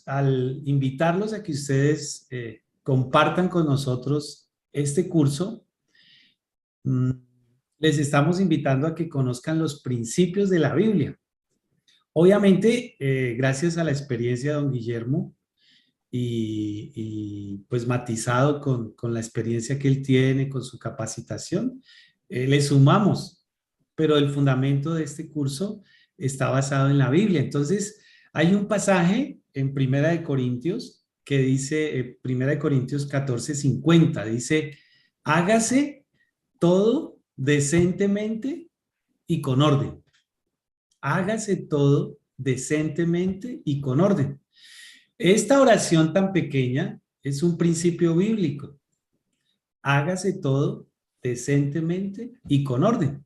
al invitarlos a que ustedes compartan con nosotros este curso, mm, les estamos invitando a que conozcan los principios de la Biblia. Obviamente, gracias a la experiencia de don Guillermo pues matizado con la experiencia que él tiene, con su capacitación, le sumamos, pero el fundamento de este curso está basado en la Biblia. Entonces, hay un pasaje en Primera de Corintios que dice, Primera de Corintios 14:50, dice, hágase todo decentemente y con orden. Hágase todo decentemente y con orden. Esta oración tan pequeña es un principio bíblico. Hágase todo decentemente y con orden.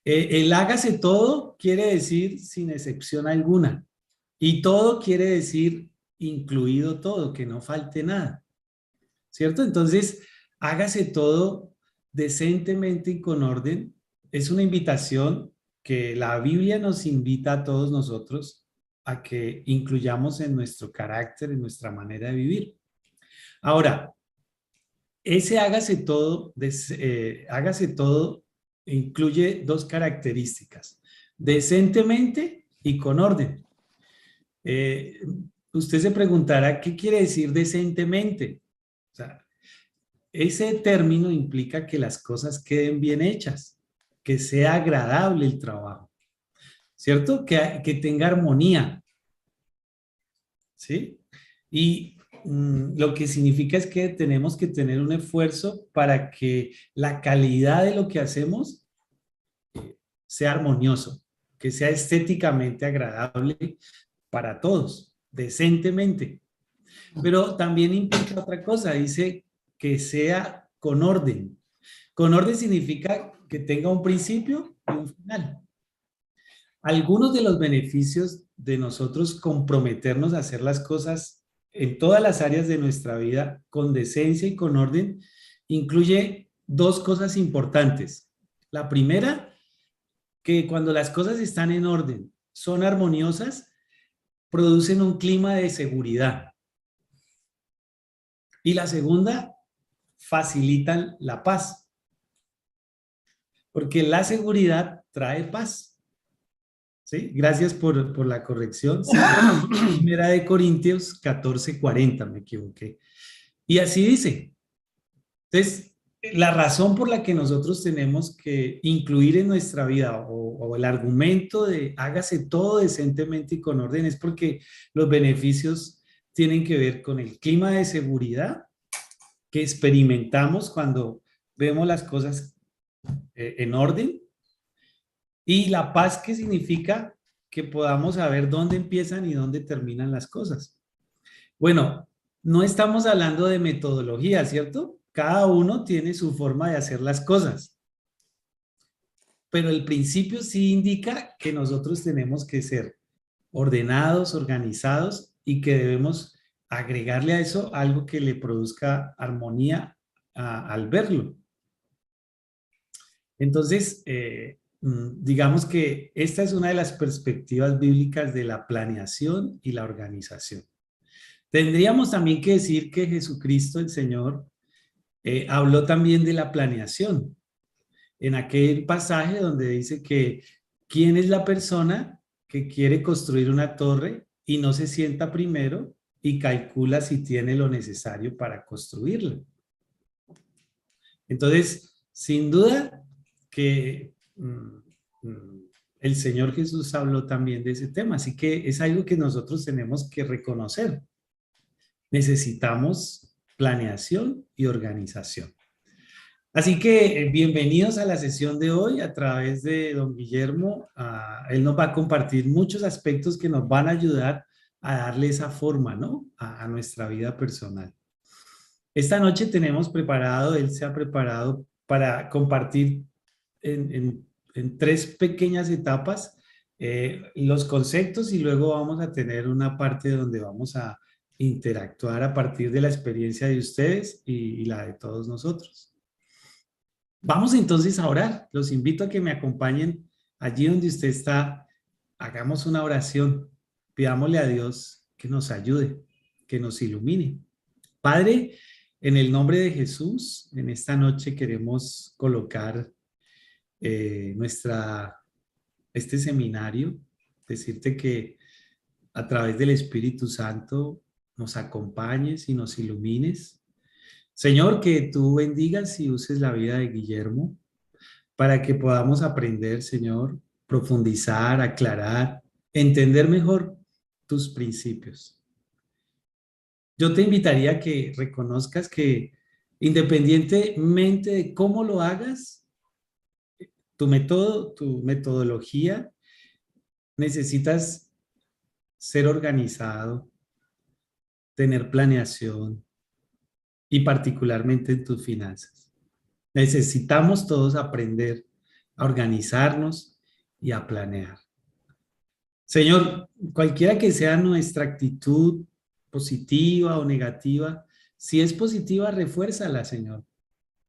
El hágase todo quiere decir sin excepción alguna. Y todo quiere decir incluido todo, que no falte nada. ¿Cierto? Entonces, hágase todo decentemente y con orden. Es una invitación que la Biblia nos invita a todos nosotros a que incluyamos en nuestro carácter, en nuestra manera de vivir. Ahora, ese hágase todo incluye dos características, decentemente y con orden. Usted se preguntará, ¿qué quiere decir decentemente? O sea, ese término implica que las cosas queden bien hechas, que sea agradable el trabajo, ¿cierto? Que tenga armonía, ¿sí? Y lo que significa es que tenemos que tener un esfuerzo para que la calidad de lo que hacemos sea armonioso, que sea estéticamente agradable para todos, decentemente. Pero también implica otra cosa, dice que sea con orden. Con orden significa que tenga un principio y un final. Algunos de los beneficios de nosotros comprometernos a hacer las cosas en todas las áreas de nuestra vida con decencia y con orden incluye dos cosas importantes. La primera, que cuando las cosas están en orden, son armoniosas, producen un clima de seguridad. Y la segunda, facilitan la paz. Porque la seguridad trae paz. ¿Sí? Gracias por la corrección. Sí, Primera de Corintios 14:40, me equivoqué. Y así dice. Entonces, la razón por la que nosotros tenemos que incluir en nuestra vida o el argumento de hágase todo decentemente y con orden es porque los beneficios tienen que ver con el clima de seguridad que experimentamos cuando vemos las cosas en orden y la paz que significa que podamos saber dónde empiezan y dónde terminan las cosas. Bueno, no estamos hablando de metodología, ¿cierto? Cada uno tiene su forma de hacer las cosas. Pero el principio sí indica que nosotros tenemos que ser ordenados, organizados y que debemos agregarle a eso algo que le produzca armonía al verlo. Entonces, digamos que esta es una de las perspectivas bíblicas de la planeación y la organización. Tendríamos también que decir que Jesucristo, el Señor, habló también de la planeación. En aquel pasaje donde dice que ¿quién es la persona que quiere construir una torre y no se sienta primero y calcula si tiene lo necesario para construirla? Entonces, sin duda que el Señor Jesús habló también de ese tema, así que es algo que nosotros tenemos que reconocer. Necesitamos planeación y organización. Así que bienvenidos a la sesión de hoy a través de don Guillermo. Él nos va a compartir muchos aspectos que nos van a ayudar a darle esa forma, ¿no? A nuestra vida personal. Esta noche tenemos preparado, él se ha preparado para compartir en tres pequeñas etapas los conceptos y luego vamos a tener una parte donde vamos a interactuar a partir de la experiencia de ustedes y la de todos nosotros. Vamos entonces a orar. Los invito a que me acompañen allí donde usted está. Hagamos una oración. Pidámosle a Dios que nos ayude, que nos ilumine. Padre, en el nombre de Jesús, en esta noche queremos colocar este seminario, decirte que a través del Espíritu Santo nos acompañes y nos ilumines. Señor, que tú bendigas y uses la vida de Guillermo para que podamos aprender, Señor, profundizar, aclarar, entender mejor tus principios. Yo te invitaría a que reconozcas que independientemente de cómo lo hagas, tu método, tu metodología, necesitas ser organizado, tener planeación y particularmente en tus finanzas. Necesitamos todos aprender a organizarnos y a planear. Señor, cualquiera que sea nuestra actitud positiva o negativa, si es positiva, refuérzala, Señor,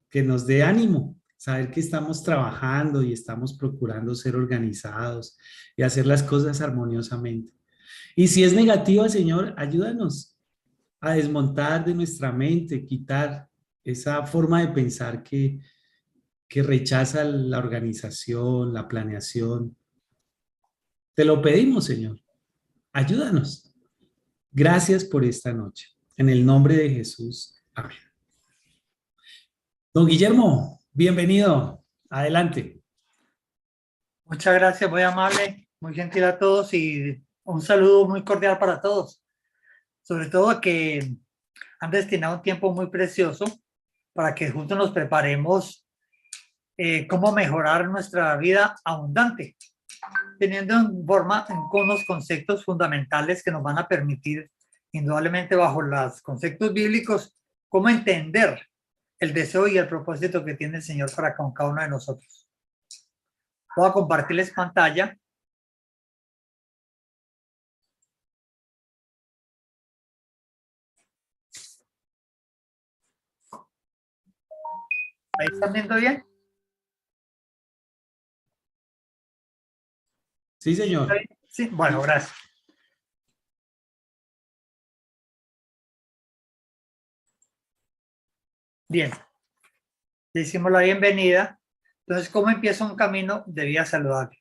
que nos dé ánimo, saber que estamos trabajando y estamos procurando ser organizados y hacer las cosas armoniosamente. Y si es negativa, Señor, ayúdanos a desmontar de nuestra mente, quitar esa forma de pensar que rechaza la organización, la planeación. Te lo pedimos, Señor. Ayúdanos. Gracias por esta noche. En el nombre de Jesús. Amén. Don Guillermo, bienvenido. Adelante. Muchas gracias, muy amable, muy gentil a todos y un saludo muy cordial para todos. Sobre todo que han destinado un tiempo muy precioso para que juntos nos preparemos cómo mejorar nuestra vida abundante, teniendo en forma unos conceptos fundamentales que nos van a permitir, indudablemente bajo los conceptos bíblicos, cómo entender el deseo y el propósito que tiene el Señor para con cada uno de nosotros. Voy a compartirles pantalla. ¿Ahí están viendo bien? Sí, señor. Sí, bueno, gracias. Bien, le hicimos la bienvenida. Entonces, ¿cómo empieza un camino de vida saludable?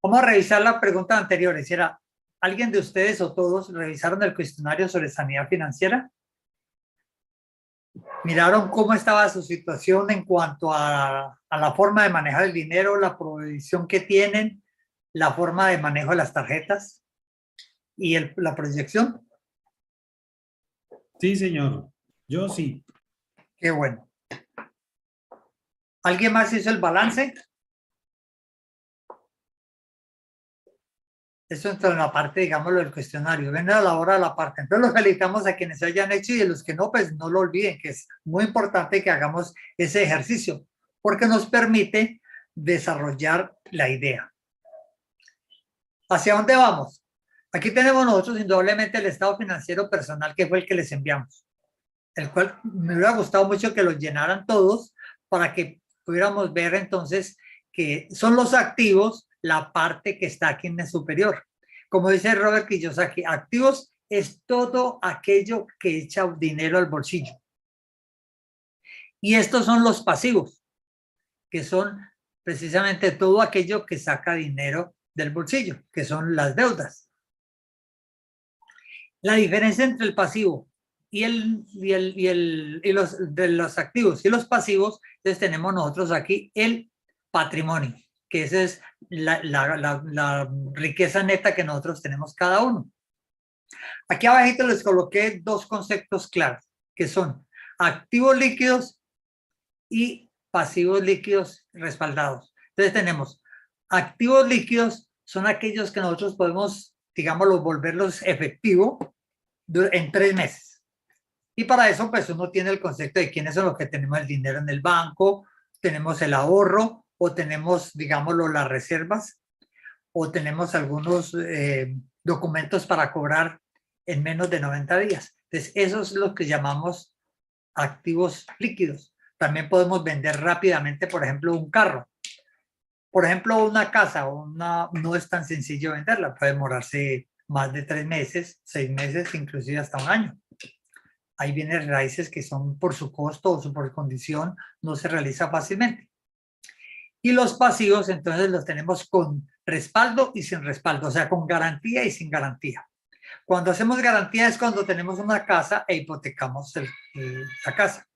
Vamos a revisar las preguntas anteriores. ¿Era alguien de ustedes o todos revisaron el cuestionario sobre sanidad financiera? ¿Miraron cómo estaba su situación en cuanto a la forma de manejar el dinero, la provisión que tienen, la forma de manejo de las tarjetas y la proyección? Sí, señor. Yo sí. Qué bueno. ¿Alguien más hizo el balance? Eso entra en la parte, digámoslo, del cuestionario. Ven a la hora de la parte. Entonces, los felicitamos a quienes hayan hecho y a los que no, pues no lo olviden, que es muy importante que hagamos ese ejercicio, porque nos permite desarrollar la idea. ¿Hacia dónde vamos? Aquí tenemos nosotros indudablemente el estado financiero personal, que fue el que les enviamos, el cual me hubiera gustado mucho que lo llenaran todos para que pudiéramos ver entonces que son los activos la parte que está aquí en el superior. Como dice Robert Kiyosaki, activos es todo aquello que echa dinero al bolsillo. Y estos son los pasivos, que son precisamente todo aquello que saca dinero del bolsillo, que son las deudas. La diferencia entre el pasivo y los activos y los pasivos, entonces tenemos nosotros aquí el patrimonio, que esa es la riqueza neta que nosotros tenemos cada uno. Aquí abajito les coloqué dos conceptos claros, que son activos líquidos y pasivos líquidos respaldados. Entonces tenemos activos líquidos, son aquellos que nosotros podemos, digámoslo, volverlos efectivo en 3 meses. Y para eso, pues uno tiene el concepto de quiénes son los que tenemos el dinero en el banco, tenemos el ahorro o tenemos, digámoslo, las reservas o tenemos algunos documentos para cobrar en menos de 90 días. Entonces, eso es lo que llamamos activos líquidos. También podemos vender rápidamente, por ejemplo, un carro. Por ejemplo, una casa no es tan sencillo venderla, puede demorarse más de 3 meses, 6 meses, inclusive hasta un año. Hay bienes raíces que son por su costo o por condición, no se realiza fácilmente. Y los pasivos, entonces los tenemos con respaldo y sin respaldo, o sea, con garantía y sin garantía. Cuando hacemos garantía es cuando tenemos una casa e hipotecamos la casa.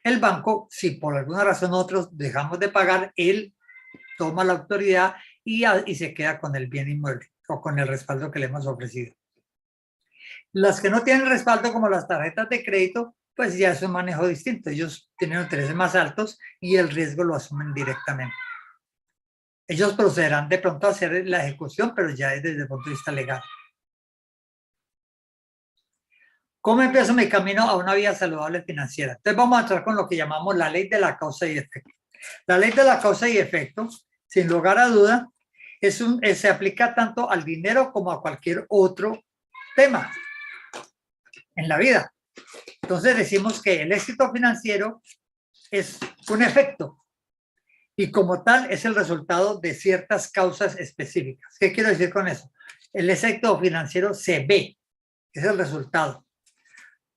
El banco, si por alguna razón nosotros dejamos de pagar, él toma la autoridad y se queda con el bien inmueble o con el respaldo que le hemos ofrecido. Las que no tienen respaldo, como las tarjetas de crédito, pues ya es un manejo distinto. Ellos tienen intereses más altos y el riesgo lo asumen directamente. Ellos procederán de pronto a hacer la ejecución, pero ya es desde el punto de vista legal. ¿Cómo empiezo mi camino a una vida saludable financiera? Entonces vamos a entrar con lo que llamamos la ley de la causa y efecto. La ley de la causa y efecto, sin lugar a duda, se aplica tanto al dinero como a cualquier otro tema en la vida. Entonces decimos que el éxito financiero es un efecto y como tal es el resultado de ciertas causas específicas. ¿Qué quiero decir con eso? El éxito financiero se ve, es el resultado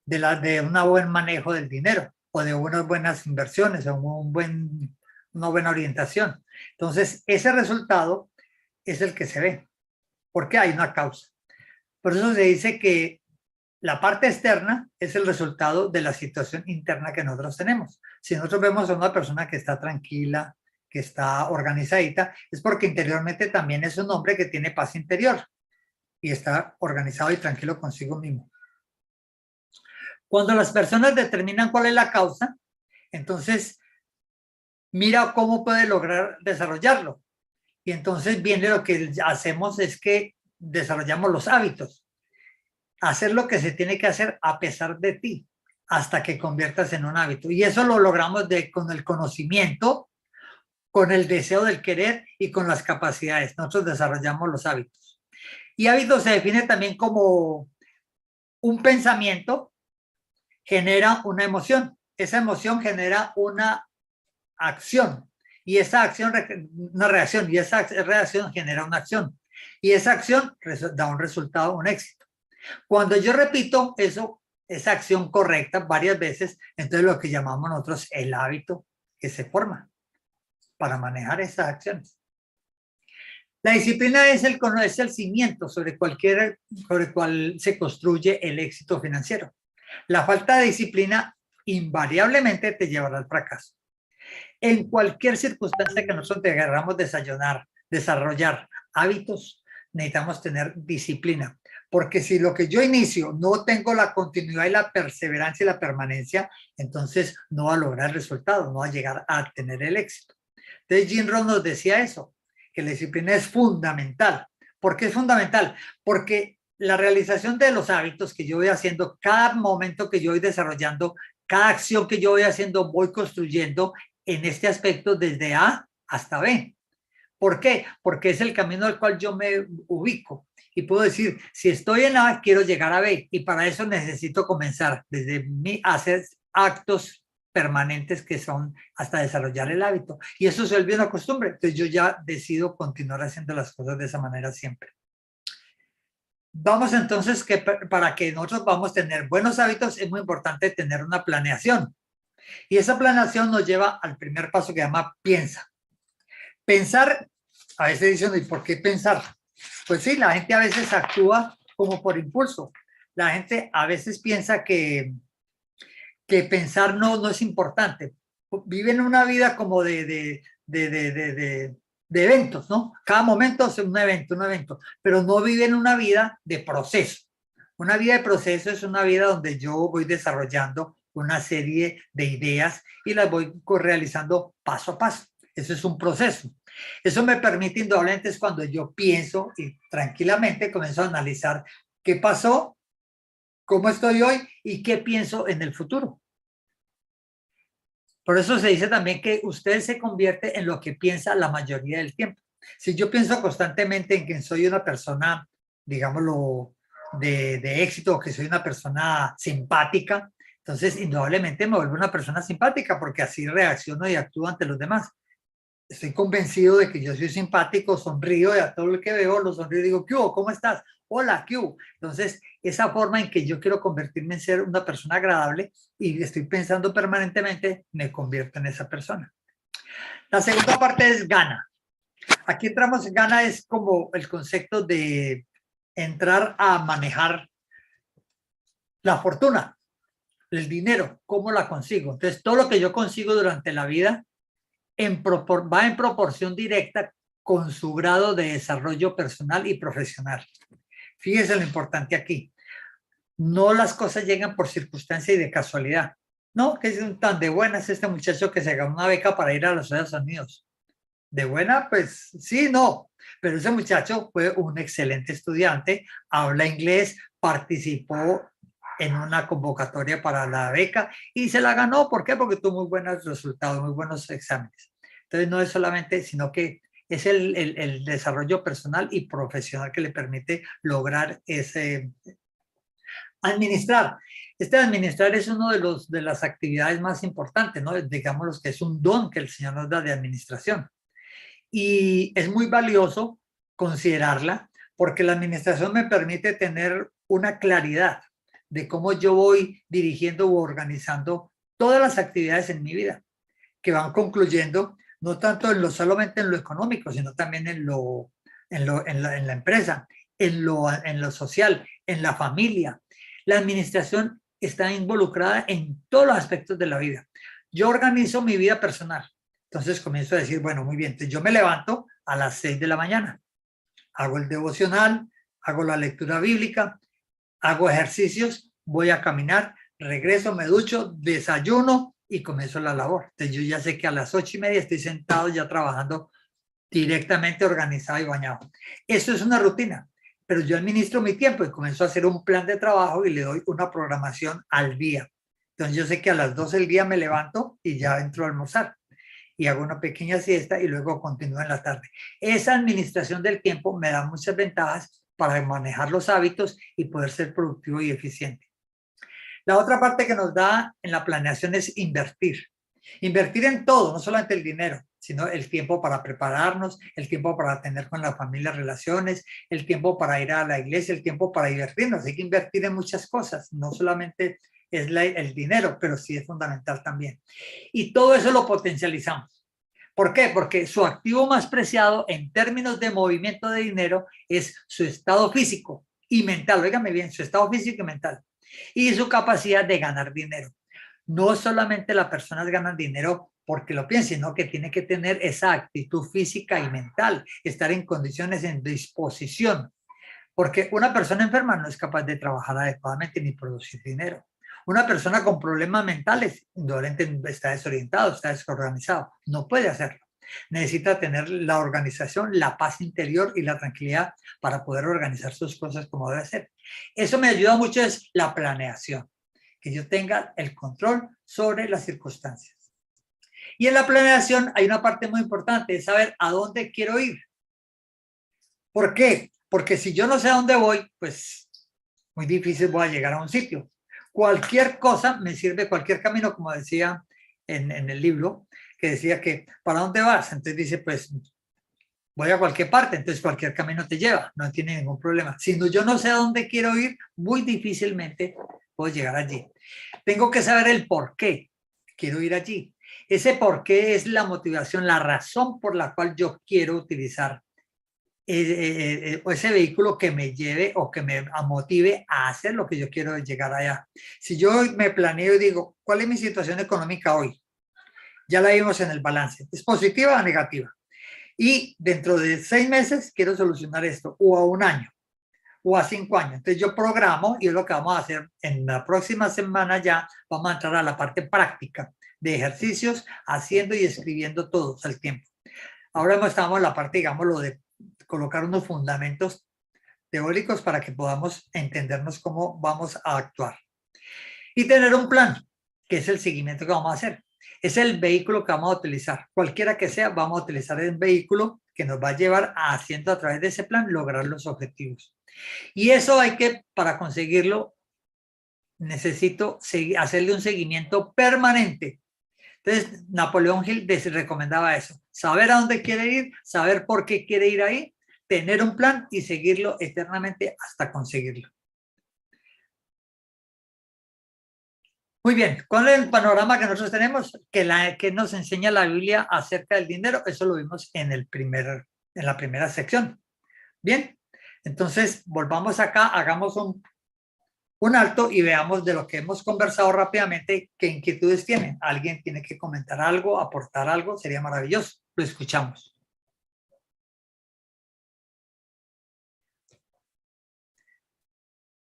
de un buen manejo del dinero o de unas buenas inversiones o una buena orientación. Entonces, ese resultado es el que se ve, porque hay una causa. Por eso se dice que la parte externa es el resultado de la situación interna que nosotros tenemos. Si nosotros vemos a una persona que está tranquila, que está organizadita, es porque interiormente también es un hombre que tiene paz interior y está organizado y tranquilo consigo mismo. Cuando las personas determinan cuál es la causa, entonces mira cómo puede lograr desarrollarlo. Y entonces viene lo que hacemos es que desarrollamos los hábitos. Hacer lo que se tiene que hacer a pesar de ti, hasta que conviertas en un hábito. Y eso lo logramos con el conocimiento, con el deseo del querer y con las capacidades. Nosotros desarrollamos los hábitos. Y hábito se define también como un pensamiento genera una emoción. Esa emoción genera una acción. Y esa acción, una reacción. Y esa reacción genera una acción. Y esa acción da un resultado, un éxito. Cuando yo repito esa acción correcta varias veces, entonces lo que llamamos nosotros el hábito que se forma para manejar esas acciones. La disciplina es el cimiento sobre el cual se construye el éxito financiero. La falta de disciplina invariablemente te llevará al fracaso. En cualquier circunstancia que nosotros queramos desarrollar hábitos, necesitamos tener disciplina. Porque si lo que yo inicio no tengo la continuidad y la perseverancia y la permanencia, entonces no va a lograr el resultado, no va a llegar a tener el éxito. Entonces Jim Rohn nos decía eso, que la disciplina es fundamental. ¿Por qué es fundamental? Porque la realización de los hábitos que yo voy haciendo, cada momento que yo voy desarrollando, cada acción que yo voy haciendo, voy construyendo en este aspecto desde A hasta B. ¿Por qué? Porque es el camino al cual yo me ubico. Y puedo decir, si estoy en A, quiero llegar a B. Y para eso necesito comenzar desde mí a hacer actos permanentes que son hasta desarrollar el hábito. Y eso se vuelve una costumbre. Entonces yo ya decido continuar haciendo las cosas de esa manera siempre. Vamos entonces que para que nosotros vamos a tener buenos hábitos es muy importante tener una planeación. Y esa planeación nos lleva al primer paso que se llama piensa. Pensar, a veces dicen, ¿y por qué pensar? Pues sí, la gente a veces actúa como por impulso. La gente a veces piensa que pensar no es importante. Viven una vida como de eventos, ¿no? Cada momento es un evento, pero no viven una vida de proceso. Una vida de proceso es una vida donde yo voy desarrollando una serie de ideas y las voy realizando paso a paso. Eso es un proceso. Eso me permite indudablemente es cuando yo pienso y tranquilamente comienzo a analizar qué pasó, cómo estoy hoy y qué pienso en el futuro. Por eso se dice también que usted se convierte en lo que piensa la mayoría del tiempo. Si yo pienso constantemente en que soy una persona, digámoslo, de éxito, que soy una persona simpática, entonces indudablemente me vuelvo una persona simpática porque así reacciono y actúo ante los demás. Estoy convencido de que yo soy simpático, sonrío y a todo lo que veo lo sonrío y digo, ¿qué hubo? ¿Cómo estás? hola, ¿qué hubo? Entonces, esa forma en que yo quiero convertirme en ser una persona agradable y estoy pensando permanentemente, me convierto en esa persona. La segunda parte es gana. Aquí entramos en gana, es como el concepto de entrar a manejar la fortuna, el dinero, cómo la consigo. Entonces, todo lo que yo consigo durante la vida va en proporción directa con su grado de desarrollo personal y profesional. Fíjese lo importante aquí. No las cosas llegan por circunstancia y de casualidad. No, que es tan de buenas este muchacho que se ganó una beca para ir a los Estados Unidos. De buena, pues sí, no. Pero ese muchacho fue un excelente estudiante, habla inglés, participó en una convocatoria para la beca y se la ganó. ¿Por qué? Porque tuvo muy buenos resultados, muy buenos exámenes. Entonces no es solamente, sino que es el desarrollo personal y profesional que le permite lograr ese administrar. Administrar es uno de las actividades más importantes, ¿no? Digamos que es un don que el Señor nos da de administración. Y es muy valioso considerarla porque la administración me permite tener una claridad de cómo yo voy dirigiendo u organizando todas las actividades en mi vida, que van concluyendo no tanto solamente en lo económico, sino también en la empresa, en lo social, en la familia. La administración está involucrada en todos los aspectos de la vida. Yo organizo mi vida personal. Entonces comienzo a decir, bueno, muy bien, entonces yo me levanto a las 6 de la mañana, hago el devocional, hago la lectura bíblica, hago ejercicios, voy a caminar, regreso, me ducho, desayuno y comienzo la labor. Entonces yo ya sé que a las 8:30 estoy sentado ya trabajando directamente organizado y bañado. Eso es una rutina, pero yo administro mi tiempo y comienzo a hacer un plan de trabajo y le doy una programación al día. Entonces yo sé que a las 12 del día me levanto y ya entro a almorzar y hago una pequeña siesta y luego continúo en la tarde. Esa administración del tiempo me da muchas ventajas para manejar los hábitos y poder ser productivo y eficiente. La otra parte que nos da en la planeación es invertir. Invertir en todo, no solamente el dinero, sino el tiempo para prepararnos, el tiempo para tener con la familia relaciones, el tiempo para ir a la iglesia, el tiempo para divertirnos. Hay que invertir en muchas cosas, no solamente es el dinero, pero sí es fundamental también. Y todo eso lo potencializamos. ¿Por qué? Porque su activo más preciado en términos de movimiento de dinero es su estado físico y mental. Óigame bien, su estado físico y mental. Y su capacidad de ganar dinero. No solamente las personas ganan dinero porque lo piensen, sino que tiene que tener esa actitud física y mental, estar en condiciones, en disposición. Porque una persona enferma no es capaz de trabajar adecuadamente ni producir dinero. Una persona con problemas mentales, indudablemente está desorientado, está desorganizado, no puede hacerlo. Necesita tener la organización, la paz interior y la tranquilidad para poder organizar sus cosas como debe ser. Eso me ayuda mucho, es la planeación, que yo tenga el control sobre las circunstancias. Y en la planeación hay una parte muy importante, es saber a dónde quiero ir. ¿Por qué? Porque si yo no sé a dónde voy, pues muy difícil voy a llegar a un sitio. Cualquier cosa me sirve, cualquier camino, como decía en el libro, que decía que ¿para dónde vas? Entonces dice, pues voy a cualquier parte, entonces cualquier camino te lleva, no tiene ningún problema. Si yo no sé a dónde quiero ir, muy difícilmente puedo llegar allí. Tengo que saber el por qué quiero ir allí. Ese por qué es la motivación, la razón por la cual yo quiero utilizar ese vehículo que me lleve o que me motive a hacer lo que yo quiero llegar allá. Si yo me planeo y digo, ¿cuál es mi situación económica hoy? Ya la vimos en el balance. ¿Es positiva o negativa? Y dentro de 6 meses quiero solucionar esto, o a 1 año, o a 5 años. Entonces yo programo y es lo que vamos a hacer en la próxima semana. Ya vamos a entrar a la parte práctica de ejercicios, haciendo y escribiendo todos al tiempo. Ahora estamos en la parte, digamos, lo de colocar unos fundamentos teóricos para que podamos entendernos cómo vamos a actuar. Y tener un plan, que es el seguimiento que vamos a hacer. Es el vehículo que vamos a utilizar. Cualquiera que sea, vamos a utilizar el vehículo que nos va a llevar a, haciendo a través de ese plan, lograr los objetivos. Y eso hay que, para conseguirlo, necesito hacerle un seguimiento permanente. Entonces, Napoleón Hill recomendaba eso. Saber a dónde quiere ir, saber por qué quiere ir ahí, tener un plan y seguirlo eternamente hasta conseguirlo. Muy bien, ¿cuál es el panorama que nosotros tenemos? Que nos enseña la Biblia acerca del dinero. Eso lo vimos en la primera sección. Bien, entonces volvamos acá, hagamos un alto y veamos de lo que hemos conversado rápidamente qué inquietudes tienen. ¿Alguien tiene que comentar algo, aportar algo? Sería maravilloso. Lo escuchamos.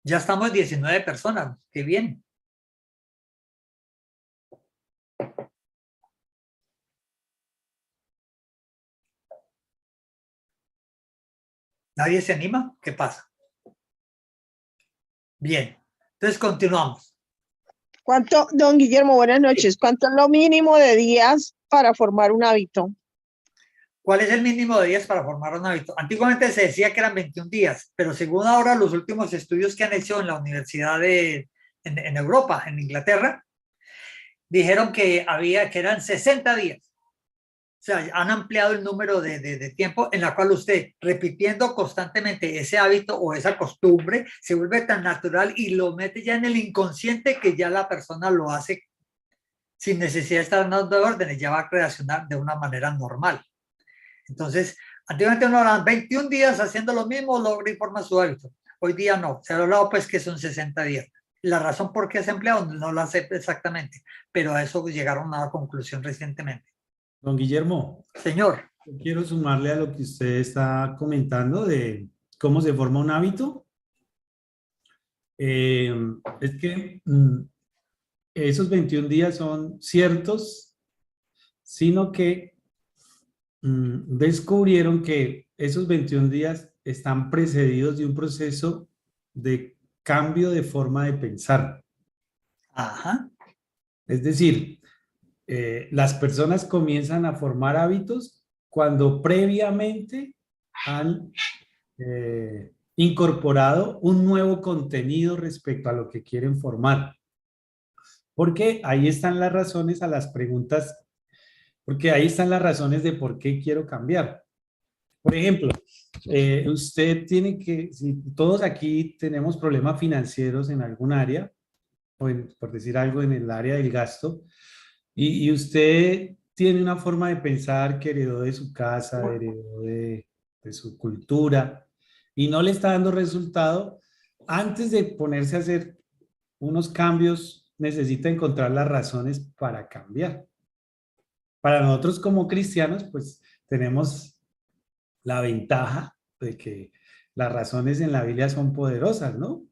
Ya estamos 19 personas. Qué bien. ¿Nadie se anima? ¿Qué pasa? Bien. Entonces continuamos. ¿Cuánto, don Guillermo, buenas noches? ¿Cuánto es lo mínimo de días para formar un hábito? ¿Cuál es el mínimo de días para formar un hábito? Antiguamente se decía que eran 21 días, pero según ahora los últimos estudios que han hecho en la universidad en Europa, en Inglaterra, dijeron que eran 60 días. O sea, han ampliado el número de tiempo en la cual usted, repitiendo constantemente ese hábito o esa costumbre, se vuelve tan natural y lo mete ya en el inconsciente que ya la persona lo hace sin necesidad de estar dando órdenes, ya va a reaccionar de una manera normal. Entonces, antiguamente uno eran 21 días haciendo lo mismo, logra y forma su hábito. Hoy día no, se ha hablado pues que son 60 días. La razón por qué es empleado no la sé exactamente, pero a eso llegaron a una conclusión recientemente. Don Guillermo, Señor. quiero sumarle a lo que usted está comentando de cómo se forma un hábito. Es que esos 21 días son ciertos, sino que descubrieron que esos 21 días están precedidos de un proceso de cambio de forma de pensar. Ajá. Es decir, las personas comienzan a formar hábitos cuando previamente han incorporado un nuevo contenido respecto a lo que quieren formar. Porque ahí están las razones a las preguntas, porque ahí están las razones de por qué quiero cambiar. Por ejemplo, usted tiene que, si todos aquí tenemos problemas financieros en algún área, o por decir algo en el área del gasto, y usted tiene una forma de pensar que heredó de su casa, heredó de su cultura, y no le está dando resultado, antes de ponerse a hacer unos cambios, necesita encontrar las razones para cambiar. Para nosotros como cristianos, pues tenemos la ventaja de que las razones en la Biblia son poderosas, ¿no?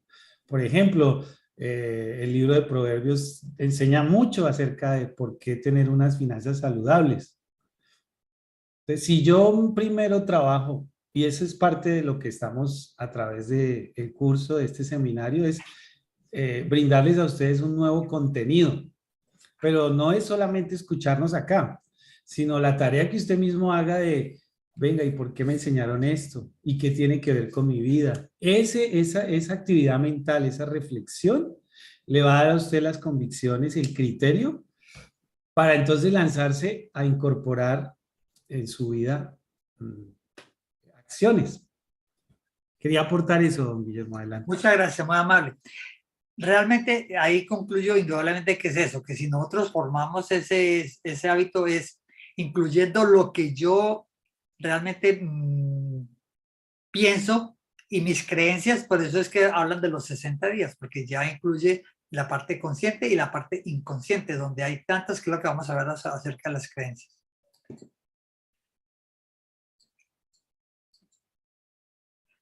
Por ejemplo, el libro de Proverbios enseña mucho acerca de por qué tener unas finanzas saludables. Entonces, si yo primero trabajo, y eso es parte de lo que estamos a través del curso de este seminario, es brindarles a ustedes un nuevo contenido. Pero no es solamente escucharnos acá, sino la tarea que usted mismo haga de, venga, ¿y por qué me enseñaron esto? ¿Y qué tiene que ver con mi vida? Esa actividad mental, esa reflexión, le va a dar a usted las convicciones, el criterio, para entonces lanzarse a incorporar en su vida acciones. Quería aportar eso, don Guillermo, adelante. Muchas gracias, muy amable. Realmente ahí concluyo indudablemente que es eso, que si nosotros formamos ese hábito es incluyendo lo que yo realmente pienso y mis creencias, por eso es que hablan de los 60 días, porque ya incluye la parte consciente y la parte inconsciente, donde hay tantas que es lo que vamos a ver acerca de las creencias.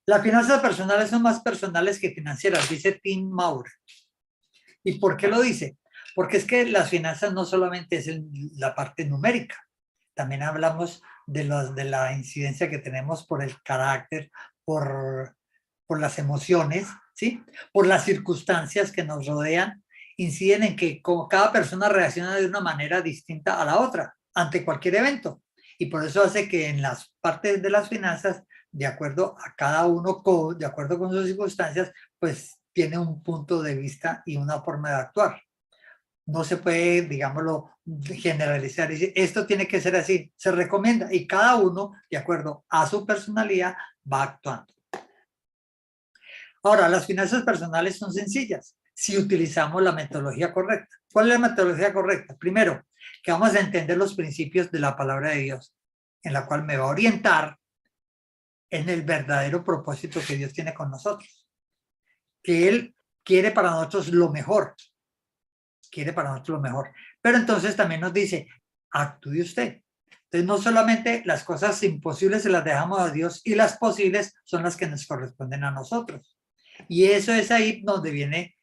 Las finanzas personales son más personales que financieras, dice Tim Maurer. ¿Y por qué lo dice? Porque es que las finanzas no solamente es la parte numérica, también hablamos de la incidencia que tenemos por el carácter, por las emociones, ¿sí? Por las circunstancias que nos rodean, inciden en que como cada persona reacciona de una manera distinta a la otra ante cualquier evento. Y por eso hace que en las partes de las finanzas, de acuerdo a cada uno, de acuerdo con sus circunstancias, pues tiene un punto de vista y una forma de actuar. No se puede, digámoslo, generalizar. Dice, esto tiene que ser así. Se recomienda y cada uno, de acuerdo a su personalidad, va actuando. Ahora, las finanzas personales son sencillas si utilizamos la metodología correcta. ¿Cuál es la metodología correcta? Primero, que vamos a entender los principios de la palabra de Dios, en la cual me va a orientar en el verdadero propósito que Dios tiene con nosotros. Que Él quiere para nosotros lo mejor. Quiere para nosotros lo mejor. Pero entonces también nos dice, actúe usted. Entonces no solamente las cosas imposibles se las dejamos a Dios y las posibles son las que nos corresponden a nosotros. Y eso es ahí donde viene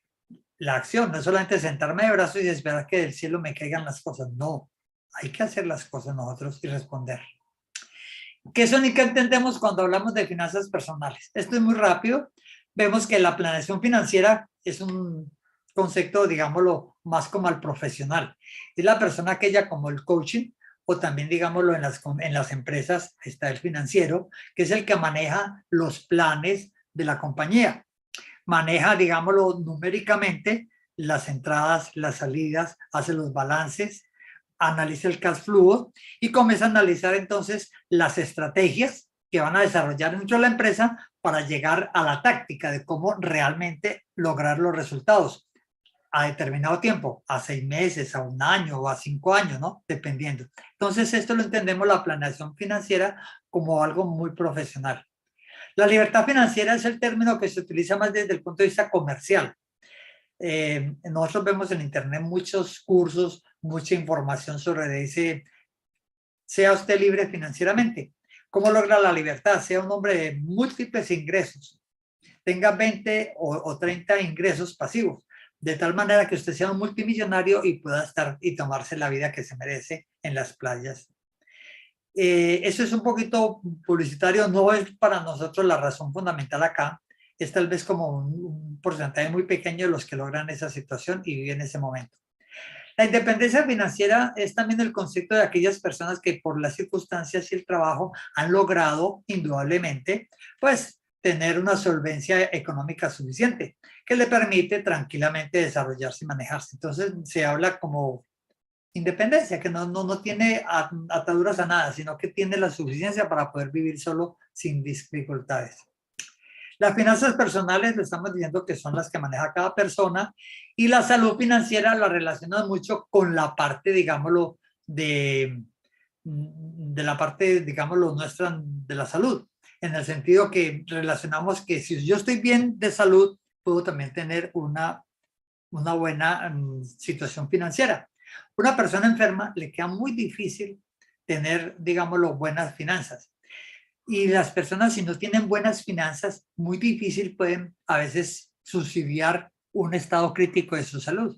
la acción. No es solamente sentarme de brazos y esperar que del cielo me caigan las cosas. No, hay que hacer las cosas nosotros y responder. ¿Qué son y qué entendemos cuando hablamos de finanzas personales? Esto es muy rápido. Vemos que la planeación financiera es un concepto, digámoslo, más como al profesional. Es la persona aquella como el coaching, o también, digámoslo, en las empresas está el financiero, que es el que maneja los planes de la compañía. Maneja, digámoslo, numéricamente las entradas, las salidas, hace los balances, analiza el cash flow y comienza a analizar entonces las estrategias que van a desarrollar dentro de la empresa para llegar a la táctica de cómo realmente lograr los resultados a determinado tiempo, a 6 meses, a 1 año o a 5 años, ¿no? Dependiendo. Entonces esto lo entendemos la planeación financiera como algo muy profesional. La libertad financiera es el término que se utiliza más desde el punto de vista comercial. Nosotros vemos en internet muchos cursos, mucha información sobre ese, sea usted libre financieramente. ¿Cómo logra la libertad? Sea un hombre de múltiples ingresos, tenga 20 o 30 ingresos pasivos, de tal manera que usted sea un multimillonario y pueda estar y tomarse la vida que se merece en las playas. Eso es un poquito publicitario, no es para nosotros la razón fundamental acá, es tal vez como un porcentaje muy pequeño de los que logran esa situación y viven ese momento. La independencia financiera es también el concepto de aquellas personas que por las circunstancias y el trabajo han logrado indudablemente pues tener una solvencia económica suficiente que le permite tranquilamente desarrollarse y manejarse. Entonces se habla como independencia, que no tiene ataduras a nada, sino que tiene la suficiencia para poder vivir solo sin dificultades. Las finanzas personales, lo estamos diciendo que son las que maneja cada persona, y la salud financiera la relaciona mucho con la parte, digámoslo, de la parte, digámoslo, nuestra de la salud, en el sentido que relacionamos que si yo estoy bien de salud, puedo también tener una buena situación financiera. Una persona enferma le queda muy difícil tener, digámoslo, buenas finanzas. Y las personas, si no tienen buenas finanzas, muy difícil pueden a veces subsidiar un estado crítico de su salud.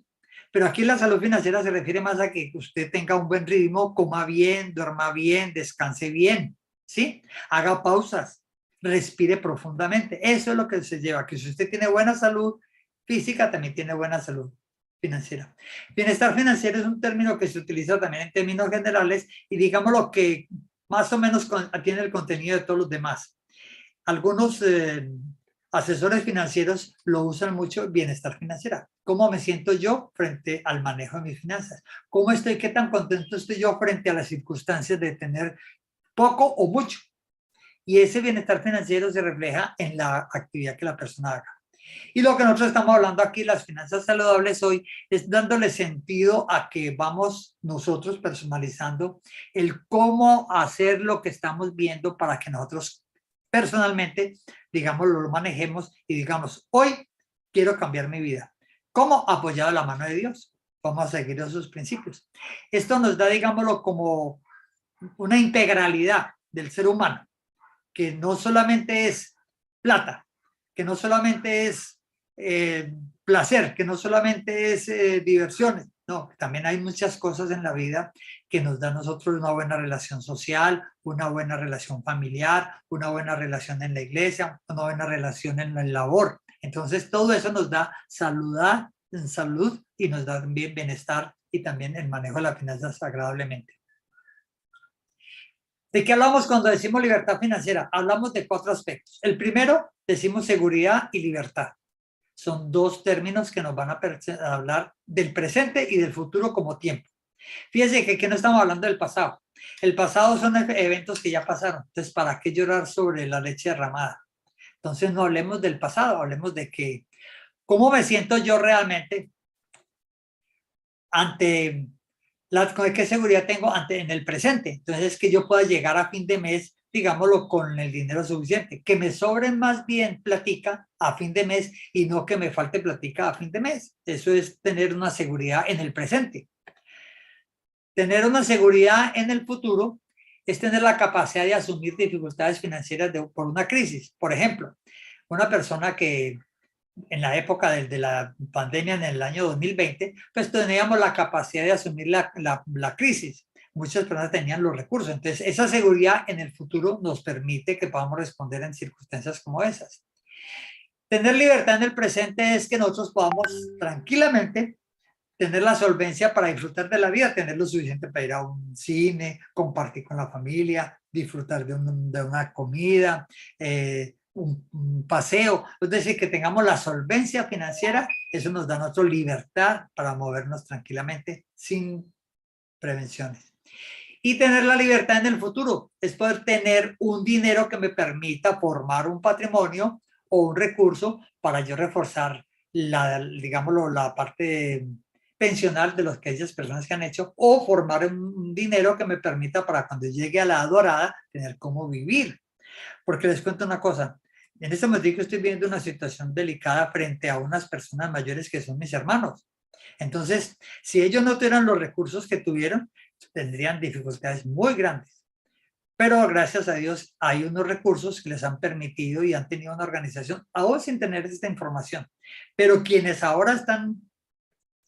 Pero aquí la salud financiera se refiere más a que usted tenga un buen ritmo, coma bien, duerma bien, descanse bien, ¿sí? Haga pausas, respire profundamente. Eso es lo que se lleva, que si usted tiene buena salud física, también tiene buena salud financiera. Bienestar financiero es un término que se utiliza también en términos generales y digamos lo que más o menos tiene el contenido de todos los demás. Algunos asesores financieros lo usan mucho, bienestar financiero. ¿Cómo me siento yo frente al manejo de mis finanzas? ¿Cómo estoy, qué tan contento estoy yo frente a las circunstancias de tener poco o mucho? Y ese bienestar financiero se refleja en la actividad que la persona haga. Y lo que nosotros estamos hablando aquí, las finanzas saludables hoy, es dándole sentido a que vamos nosotros personalizando el cómo hacer lo que estamos viendo para que nosotros personalmente, digamos, lo manejemos y digamos, hoy quiero cambiar mi vida. ¿Cómo? Apoyado a la mano de Dios. Vamos a seguir esos principios. Esto nos da, digámoslo, como una integralidad del ser humano, que no solamente es plata, que no solamente es placer, que no solamente es diversiones, no, también hay muchas cosas en la vida que nos dan a nosotros una buena relación social, una buena relación familiar, una buena relación en la iglesia, una buena relación en la labor. Entonces todo eso nos da salud y nos da también bienestar y también el manejo de las finanzas agradablemente. ¿De qué hablamos cuando decimos libertad financiera? Hablamos de 4 aspectos. El primero, decimos seguridad y libertad. Son dos términos que nos van a hablar del presente y del futuro como tiempo. Fíjense que aquí no estamos hablando del pasado. El pasado son eventos que ya pasaron. Entonces, ¿para qué llorar sobre la leche derramada? Entonces, no hablemos del pasado, hablemos de que, ¿cómo me siento yo realmente ante qué seguridad tengo en el presente? Entonces, que yo pueda llegar a fin de mes, digámoslo, con el dinero suficiente, que me sobren más bien platica a fin de mes y no que me falte platica a fin de mes. Eso es tener una seguridad en el presente. Tener una seguridad en el futuro es tener la capacidad de asumir dificultades financieras por una crisis. Por ejemplo, una persona que en la época de la pandemia en el año 2020, pues teníamos la capacidad de asumir la crisis. Muchas personas tenían los recursos. Entonces, esa seguridad en el futuro nos permite que podamos responder en circunstancias como esas. Tener libertad en el presente es que nosotros podamos tranquilamente tener la solvencia para disfrutar de la vida, tener lo suficiente para ir a un cine, compartir con la familia, disfrutar de una comida, un paseo. Es decir, que tengamos la solvencia financiera, eso nos da a nosotros libertad para movernos tranquilamente sin prevenciones. Y tener la libertad en el futuro es poder tener un dinero que me permita formar un patrimonio o un recurso para yo reforzar digámoslo, la parte pensional de aquellas personas que han hecho, o formar un dinero que me permita para cuando llegue a la edad dorada tener cómo vivir. Porque les cuento una cosa, en este momento estoy viendo una situación delicada frente a unas personas mayores que son mis hermanos. Entonces, si ellos no tuvieran los recursos que tuvieron, tendrían dificultades muy grandes. Pero gracias a Dios hay unos recursos que les han permitido y han tenido una organización, aún sin tener esta información. Pero quienes ahora están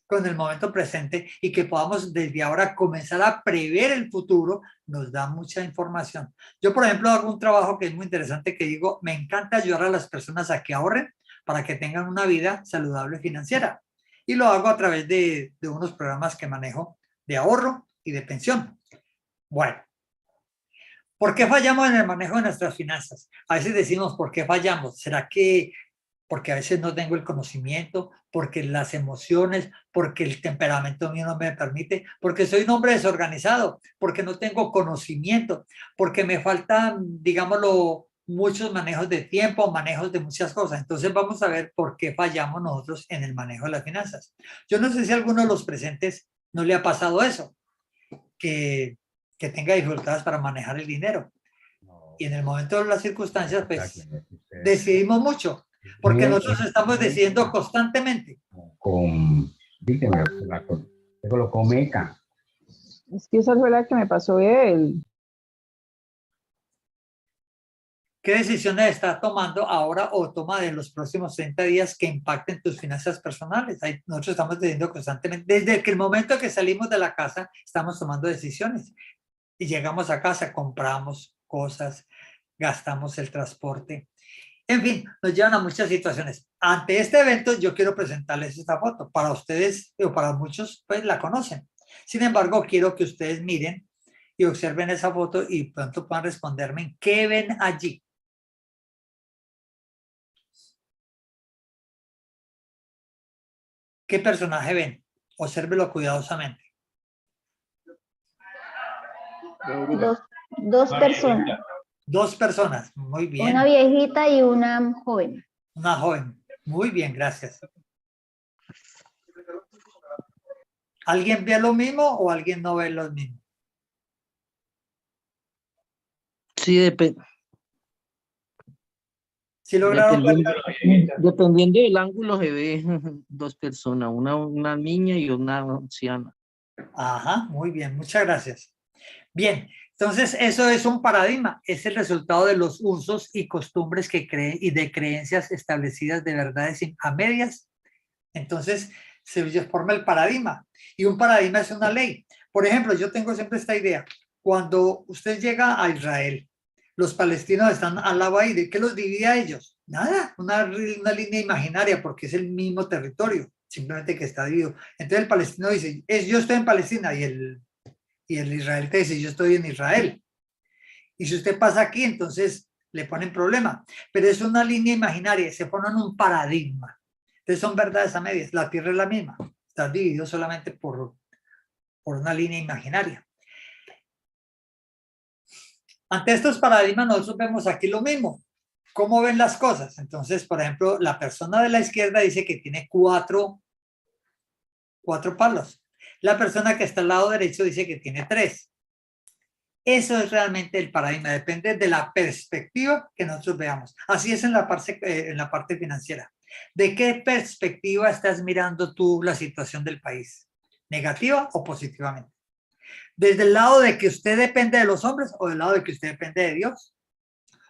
con el momento presente y que podamos desde ahora comenzar a prever el futuro, nos da mucha información. Yo, por ejemplo, hago un trabajo que es muy interesante, que digo, me encanta ayudar a las personas a que ahorren para que tengan una vida saludable financiera. Y lo hago a través de unos programas que manejo de ahorro y de pensión. Bueno, ¿por qué fallamos en el manejo de nuestras finanzas? A veces decimos, ¿por qué fallamos? ¿Será que porque a veces no tengo el conocimiento, porque las emociones, porque el temperamento mío no me permite, porque soy un hombre desorganizado, porque no tengo conocimiento, porque me faltan, digámoslo, muchos manejos de tiempo, manejos de muchas cosas? Entonces vamos a ver por qué fallamos nosotros en el manejo de las finanzas. Yo no sé si a alguno de los presentes no le ha pasado eso, que tenga dificultades para manejar el dinero. Y en el momento de las circunstancias, pues decidimos mucho. Porque nosotros estamos decidiendo constantemente. Es que esa fue la que me pasó él. ¿Qué decisiones estás tomando ahora o toma de los próximos 30 días que impacten tus finanzas personales? Nosotros estamos decidiendo constantemente. Desde que el momento que salimos de la casa, estamos tomando decisiones. Y llegamos a casa, compramos cosas, gastamos el transporte. En fin, nos llevan a muchas situaciones. Ante este evento, yo quiero presentarles esta foto. Para ustedes, o para muchos, pues la conocen. Sin embargo, quiero que ustedes miren y observen esa foto y pronto puedan responderme qué ven allí. ¿Qué personaje ven? Obsérvelo cuidadosamente. Dos personas. Dos personas, muy bien. Una viejita y una joven. Una joven, muy bien, gracias. ¿Alguien ve lo mismo o alguien no ve lo mismo? Sí, ¿Sí lograron? Dependiendo del ángulo se ve dos personas, una niña y una anciana. Ajá, muy bien, muchas gracias. Bien, entonces eso es un paradigma, es el resultado de los usos y costumbres y de creencias establecidas de verdades a medias. Entonces se forma el paradigma, y un paradigma es una ley. Por ejemplo, yo tengo siempre esta idea: cuando usted llega a Israel, los palestinos están al lado ahí, ¿de qué los divide a ellos? Nada, una línea imaginaria, porque es el mismo territorio, simplemente que está dividido. Entonces el palestino dice, yo estoy en Palestina, y el israelita dice, yo estoy en Israel. Y si usted pasa aquí, entonces le ponen problema. Pero es una línea imaginaria, se pone en un paradigma. Entonces son verdades a medias. La Tierra es la misma. Está dividido solamente por una línea imaginaria. Ante estos paradigmas nosotros vemos aquí lo mismo. ¿Cómo ven las cosas? Entonces, por ejemplo, la persona de la izquierda dice que tiene cuatro palos. La persona que está al lado derecho dice que tiene 3. Eso es realmente el paradigma, depende de la perspectiva que nosotros veamos. Así es en la parte financiera. ¿De qué perspectiva estás mirando tú la situación del país? ¿Negativa o positivamente? ¿Desde el lado de que usted depende de los hombres o del lado de que usted depende de Dios?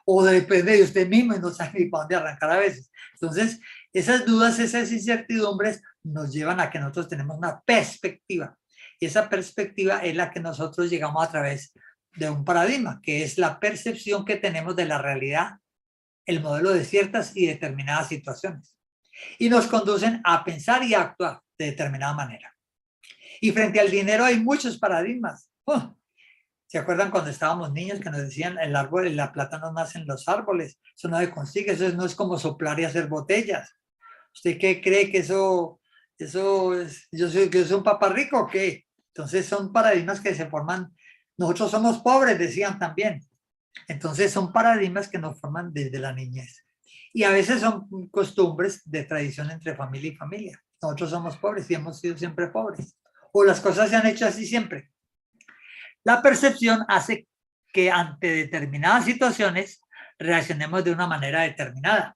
¿O depende de usted mismo y no sabe ni para dónde arrancar a veces? Entonces, esas dudas, esas incertidumbres nos llevan a que nosotros tenemos una perspectiva. Y esa perspectiva es la que nosotros llegamos a través de un paradigma, que es la percepción que tenemos de la realidad, el modelo de ciertas y determinadas situaciones. Y nos conducen a pensar y a actuar de determinada manera. Y frente al dinero hay muchos paradigmas. ¿Se acuerdan cuando estábamos niños que nos decían el árbol y la plata no nace en los árboles? Eso no se consigue, eso no es como soplar y hacer botellas. ¿Usted qué cree que eso es? ¿Yo soy un papá rico o qué? Entonces son paradigmas que se forman. Nosotros somos pobres, decían también. Entonces son paradigmas que nos forman desde la niñez. Y a veces son costumbres de tradición entre familia y familia. Nosotros somos pobres y hemos sido siempre pobres. O las cosas se han hecho así siempre. La percepción hace que ante determinadas situaciones reaccionemos de una manera determinada.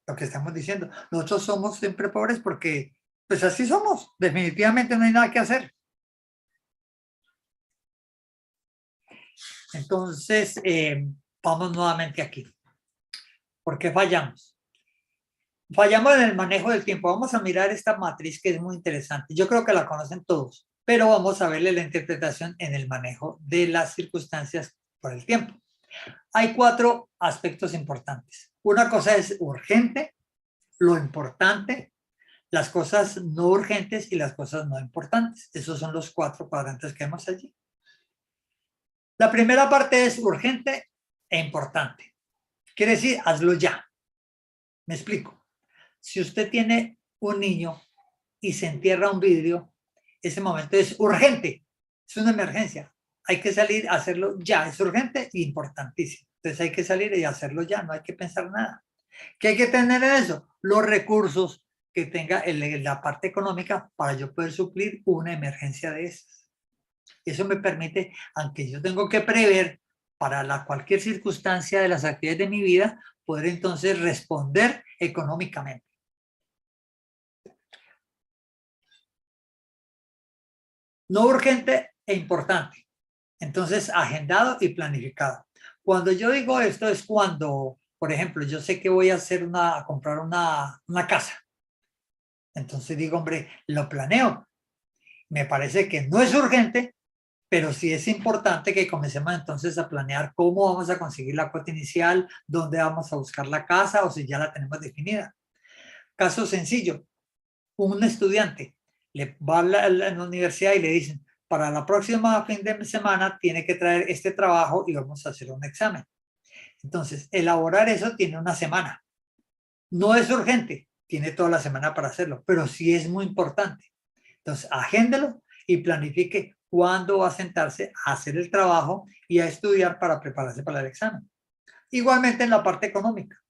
Lo que estamos diciendo, nosotros somos siempre pobres porque pues así somos. Definitivamente no hay nada que hacer. Entonces, vamos nuevamente aquí. ¿Por qué fallamos? Fallamos en el manejo del tiempo. Vamos a mirar esta matriz que es muy interesante. Yo creo que la conocen todos, pero vamos a verle la interpretación en el manejo de las circunstancias por el tiempo. Hay 4 aspectos importantes. Una cosa es urgente, lo importante, las cosas no urgentes y las cosas no importantes. Esos son los 4 cuadrantes que vemos allí. La primera parte es urgente e importante. Quiere decir, hazlo ya. Me explico. Si usted tiene un niño y se entierra un vidrio, ese momento es urgente, es una emergencia. Hay que salir a hacerlo ya, es urgente e importantísimo. Entonces hay que salir y hacerlo ya, no hay que pensar nada. ¿Qué hay que tener en eso? Los recursos que tenga la parte económica para yo poder suplir una emergencia de esas. Eso me permite, aunque yo tengo que prever para cualquier circunstancia de las actividades de mi vida, poder entonces responder económicamente. No urgente e importante. Entonces, agendado y planificado. Cuando yo digo esto es cuando, por ejemplo, yo sé que voy a comprar una casa. Entonces digo, hombre, lo planeo. Me parece que no es urgente, pero sí es importante que comencemos entonces a planear cómo vamos a conseguir la cuota inicial, dónde vamos a buscar la casa o si ya la tenemos definida. Caso sencillo, un estudiante le va a la universidad y le dicen, para la próxima fin de semana tiene que traer este trabajo y vamos a hacer un examen. Entonces, elaborar eso tiene una semana. No es urgente, tiene toda la semana para hacerlo, pero sí es muy importante. Entonces, agéndelo y planifique cuándo va a sentarse a hacer el trabajo y a estudiar para prepararse para el examen. Igualmente en la parte económica.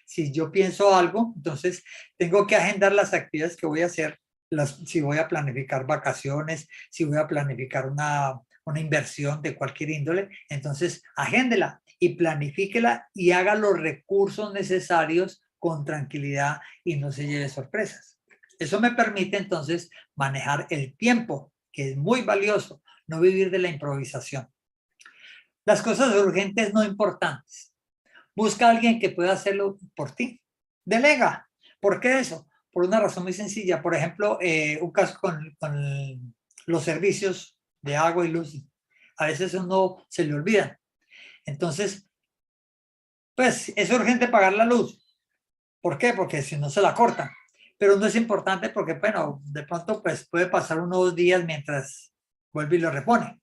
Si yo pienso algo, entonces tengo que agendar las actividades que voy a hacer, si voy a planificar vacaciones, si voy a planificar una inversión de cualquier índole, entonces agéndela y planifíquela y haga los recursos necesarios con tranquilidad y no se lleve sorpresas. Eso me permite entonces manejar el tiempo, que es muy valioso, no vivir de la improvisación. Las cosas urgentes no importantes. Busca a alguien que pueda hacerlo por ti. Delega. ¿Por qué eso? Por una razón muy sencilla. Por ejemplo, un caso con los servicios de agua y luz. A veces uno se le olvida. Entonces, pues es urgente pagar la luz. ¿Por qué? Porque si no se la cortan. Pero no es importante porque, bueno, de pronto pues puede pasar unos días mientras vuelve y lo repone.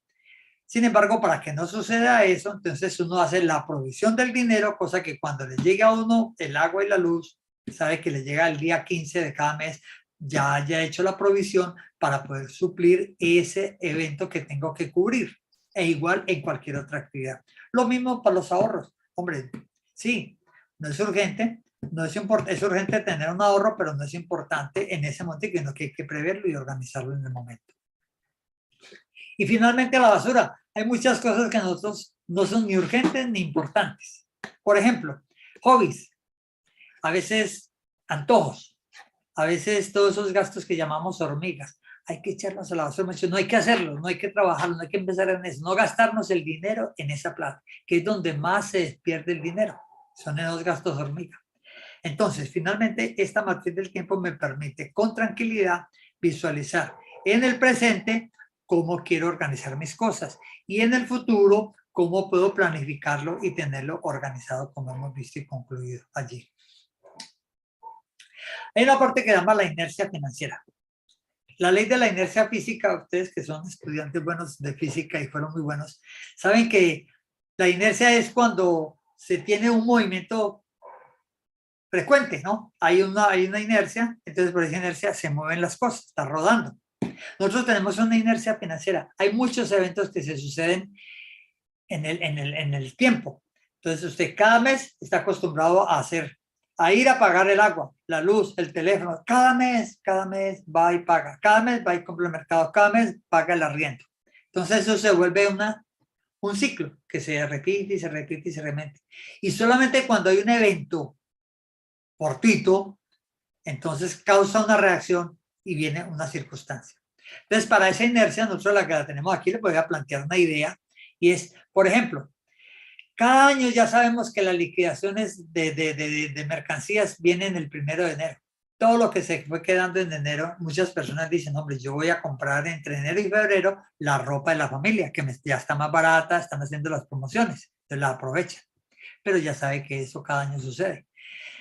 Sin embargo, para que no suceda eso, entonces uno hace la provisión del dinero, cosa que cuando le llegue a uno el agua y la luz, sabe que le llega el día 15 de cada mes, ya haya hecho la provisión para poder suplir ese evento que tengo que cubrir. E igual en cualquier otra actividad. Lo mismo para los ahorros. Hombre, sí, no es urgente, no es importante, es urgente tener un ahorro, pero no es importante en ese momento, sino que hay que preverlo y organizarlo en el momento. Y finalmente la basura. Hay muchas cosas que nosotros no son ni urgentes ni importantes. Por ejemplo, hobbies, a veces antojos, a veces todos esos gastos que llamamos hormigas. Hay que echarlos a la basura. No hay que hacerlo, no hay que trabajarlo, no hay que empezar en eso, no gastarnos el dinero en esa plata, que es donde más se pierde el dinero. Son en los gastos hormiga. Entonces, finalmente, esta matriz del tiempo me permite con tranquilidad visualizar en el presente cómo quiero organizar mis cosas y en el futuro cómo puedo planificarlo y tenerlo organizado como hemos visto y concluido allí. Hay una parte que se llama la inercia financiera. La ley de la inercia física, ustedes que son estudiantes buenos de física y fueron muy buenos, saben que la inercia es cuando se tiene un movimiento frecuente, ¿no? Hay una inercia, entonces por esa inercia se mueven las cosas, está rodando. Nosotros tenemos una inercia financiera. Hay muchos eventos que se suceden en el tiempo. Entonces usted cada mes está acostumbrado a ir a pagar el agua, la luz, el teléfono. Cada mes va y paga. Cada mes va y compra el mercado. Cada mes paga el arriendo. Entonces eso se vuelve un ciclo que se repite y se repite y se repite. Y solamente cuando hay un evento fortuito, entonces causa una reacción y viene una circunstancia. Entonces, para esa inercia, nosotros la que la tenemos aquí, le voy a plantear una idea y es, por ejemplo, cada año ya sabemos que las liquidaciones de mercancías vienen el 1 de enero. Todo lo que se fue quedando en enero, muchas personas dicen, hombre, yo voy a comprar entre enero y febrero la ropa de la familia, que ya está más barata, están haciendo las promociones, entonces la aprovechan. Pero ya sabe que eso cada año sucede.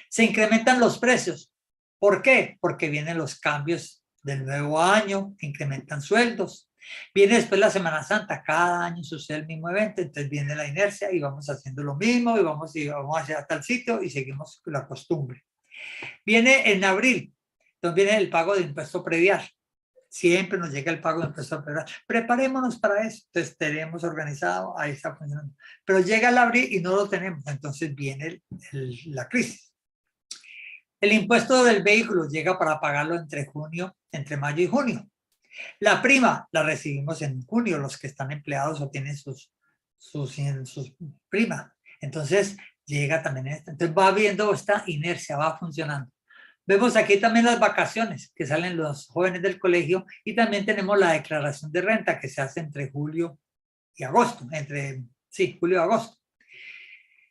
Se incrementan los precios. ¿Por qué? Porque vienen los cambios del nuevo año, incrementan sueldos. Viene después la Semana Santa, cada año sucede el mismo evento, entonces viene la inercia y vamos haciendo lo mismo y vamos hacia tal sitio y seguimos la costumbre. Viene en abril, entonces viene el pago de impuesto predial. Siempre nos llega el pago de impuesto predial. Preparémonos para eso, entonces tenemos organizado, ahí está funcionando. Pero llega el abril y no lo tenemos, entonces viene la crisis. El impuesto del vehículo llega para pagarlo entre mayo y junio. La prima la recibimos en junio, los que están empleados o tienen sus primas. Entonces llega también esta. Entonces va viendo esta inercia, va funcionando. Vemos aquí también las vacaciones que salen los jóvenes del colegio y también tenemos la declaración de renta que se hace entre julio y agosto, julio y agosto.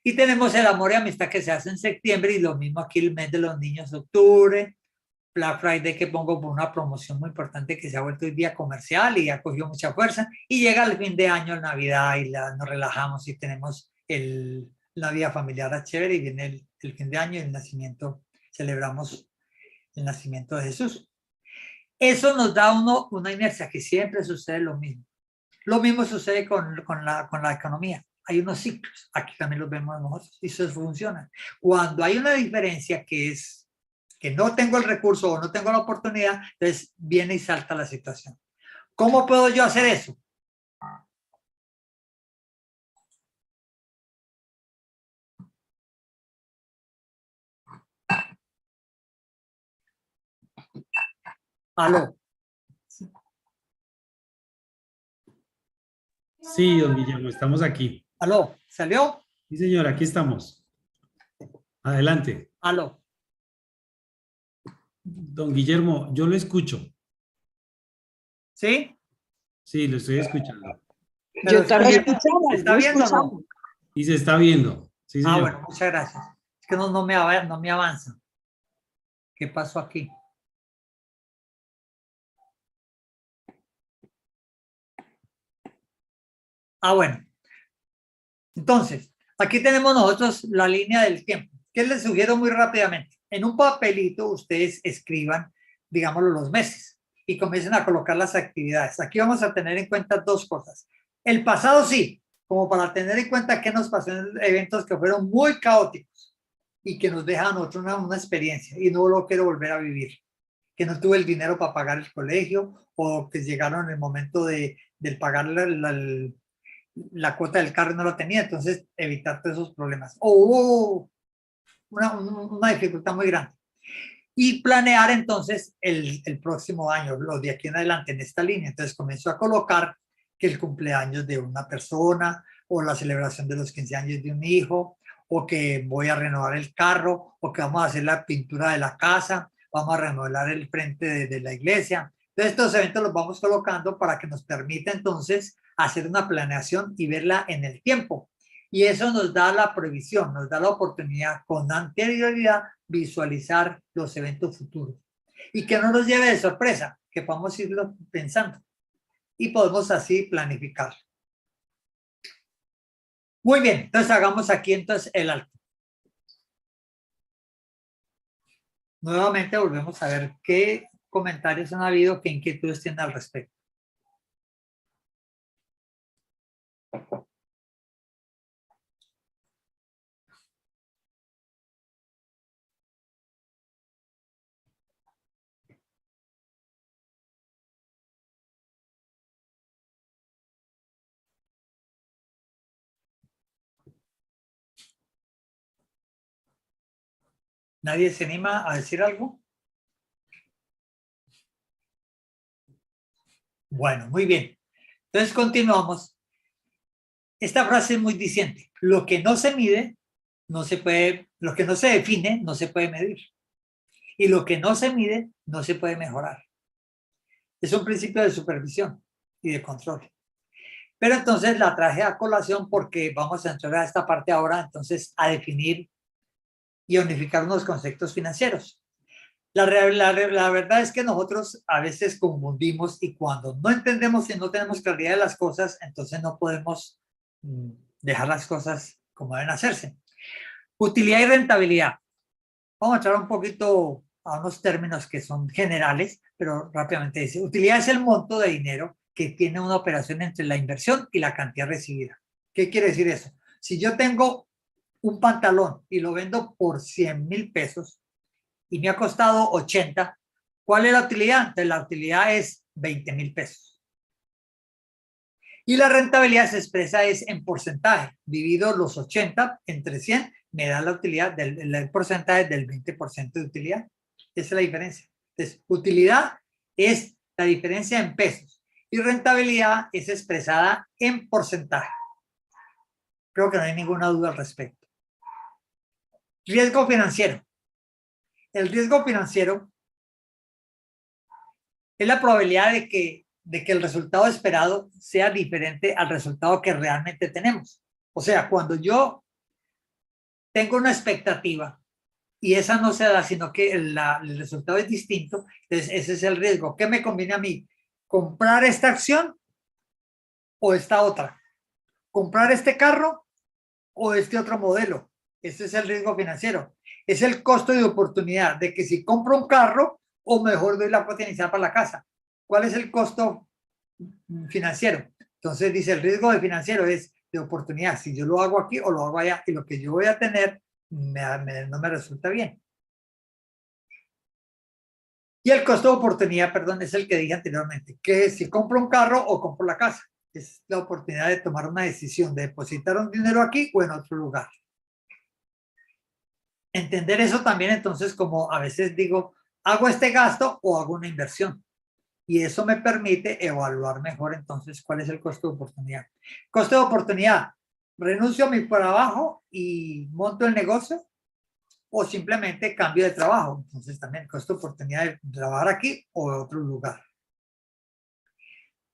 Y tenemos el amor y amistad que se hace en septiembre y lo mismo aquí el mes de los niños, octubre, Black Friday que pongo por una promoción muy importante que se ha vuelto hoy día comercial y ha cogido mucha fuerza y llega el fin de año, Navidad y nos relajamos y tenemos la vida familiar chévere y viene el fin de año y el nacimiento, celebramos el nacimiento de Jesús. Eso nos da una inercia que siempre sucede lo mismo. Lo mismo sucede con la economía. Hay unos ciclos, aquí también los vemos nosotros, y eso funciona. Cuando hay una diferencia que es que no tengo el recurso o no tengo la oportunidad, entonces viene y salta la situación. ¿Cómo puedo yo hacer eso? ¿Aló? Sí, don Guillermo, estamos aquí. ¿Aló? ¿Salió? Sí, señor, aquí estamos. Adelante. ¿Aló? Don Guillermo, yo lo escucho. ¿Sí? Sí, lo estoy escuchando. Yo también escuchaba. ¿Se está viendo o no? Y se está viendo. Sí, señor. Bueno, muchas gracias. Es que no me avanza. ¿Qué pasó aquí? Bueno. Entonces, aquí tenemos nosotros la línea del tiempo. ¿Qué les sugiero muy rápidamente? En un papelito ustedes escriban, digámoslo, los meses y comiencen a colocar las actividades. Aquí vamos a tener en cuenta dos cosas. El pasado sí, como para tener en cuenta qué nos pasó en eventos que fueron muy caóticos. y que nos deja a nosotros una experiencia y no lo quiero volver a vivir. Que no tuve el dinero para pagar el colegio o que llegaron en el momento de pagar la cuota del carro y no lo tenía, entonces evitar todos esos problemas. O hubo una dificultad muy grande. Y planear entonces el próximo año, los de aquí en adelante en esta línea. Entonces comienzo a colocar que el cumpleaños de una persona o la celebración de los 15 años de un hijo o que voy a renovar el carro o que vamos a hacer la pintura de la casa, vamos a remodelar el frente de la iglesia. Entonces estos eventos los vamos colocando para que nos permita entonces hacer una planeación y verla en el tiempo. Y eso nos da la previsión, nos da la oportunidad con anterioridad visualizar los eventos futuros. Y que no nos lleve de sorpresa, que podamos irlo pensando. Y podemos así planificar. Muy bien, entonces hagamos aquí entonces el alto. Nuevamente volvemos a ver qué comentarios han habido, qué inquietudes tienen al respecto. ¿Nadie se anima a decir algo? Bueno, muy bien. Entonces continuamos. Esta frase es muy diciente. Lo que no se mide, no se puede, lo que no se define, no se puede medir. Y lo que no se mide, no se puede mejorar. Es un principio de supervisión y de control. Pero entonces la traje a colación porque vamos a entrar a esta parte ahora, entonces, a definir y unificar unos conceptos financieros. La verdad es que nosotros a veces confundimos y cuando no entendemos y no tenemos claridad de las cosas, entonces no podemos dejar las cosas como deben hacerse. Utilidad y rentabilidad. Vamos a entrar un poquito a unos términos que son generales, pero rápidamente dice, utilidad es el monto de dinero que tiene una operación entre la inversión y la cantidad recibida. ¿Qué quiere decir eso? Si yo tengo un pantalón y lo vendo por 100,000 pesos y me ha costado 80, ¿cuál es la utilidad? Entonces la utilidad es 20,000 pesos. Y la rentabilidad se expresa es en porcentaje, divido los 80 entre 100, me da la utilidad del porcentaje del 20% de utilidad. Esa es la diferencia. Entonces, utilidad es la diferencia en pesos y rentabilidad es expresada en porcentaje. Creo que no hay ninguna duda al respecto. Riesgo financiero. El riesgo financiero es la probabilidad de que el resultado esperado sea diferente al resultado que realmente tenemos. O sea, cuando yo tengo una expectativa y esa no se da, sino que el resultado es distinto, entonces ese es el riesgo. ¿Qué me conviene a mí? ¿Comprar esta acción o esta otra? ¿Comprar este carro o este otro modelo? Ese es el riesgo financiero. Es el costo de oportunidad de que si compro un carro o mejor doy la cuota inicial para la casa. ¿Cuál es el costo financiero? Entonces dice el riesgo de financiero es de oportunidad. Si yo lo hago aquí o lo hago allá y lo que yo voy a tener no me resulta bien. Y el costo de oportunidad, perdón, es el que dije anteriormente, que si compro un carro o compro la casa. Es la oportunidad de tomar una decisión, de depositar un dinero aquí o en otro lugar. Entender eso también, entonces, como a veces digo, hago este gasto o hago una inversión. Y eso me permite evaluar mejor, entonces, cuál es el costo de oportunidad. Costo de oportunidad, renuncio a mi trabajo y monto el negocio o simplemente cambio de trabajo. Entonces, también costo de oportunidad de trabajar aquí o en otro lugar.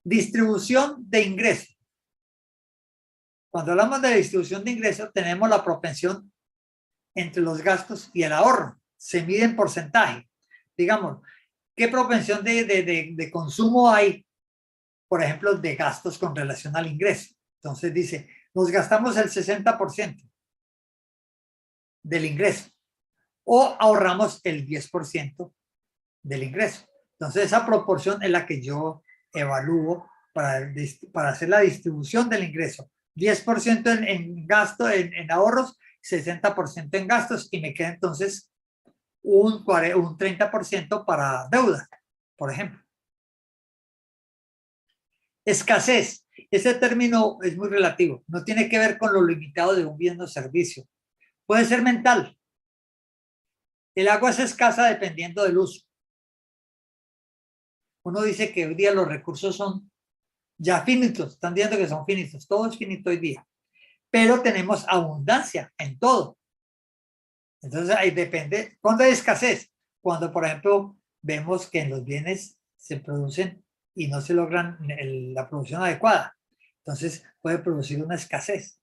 Distribución de ingresos. Cuando hablamos de distribución de ingresos, tenemos la propensión entre los gastos y el ahorro. Se mide en porcentaje. Digamos, ¿qué propensión de consumo hay, por ejemplo, de gastos con relación al ingreso? Entonces dice, nos gastamos el 60% del ingreso o ahorramos el 10% del ingreso. Entonces esa proporción es la que yo evalúo para hacer la distribución del ingreso. 10% en gasto, en ahorros 60% en gastos y me queda entonces un 30% para deuda, por ejemplo. Escasez. Ese término es muy relativo. No tiene que ver con lo limitado de un bien o servicio. Puede ser mental. El agua es escasa dependiendo del uso. Uno dice que hoy día los recursos son ya finitos. Están diciendo que son finitos. Todo es finito hoy día. Pero tenemos abundancia en todo. Entonces ahí depende. ¿Cuándo hay escasez? Cuando, por ejemplo, vemos que en los bienes se producen y no se logran la producción adecuada. Entonces puede producir una escasez.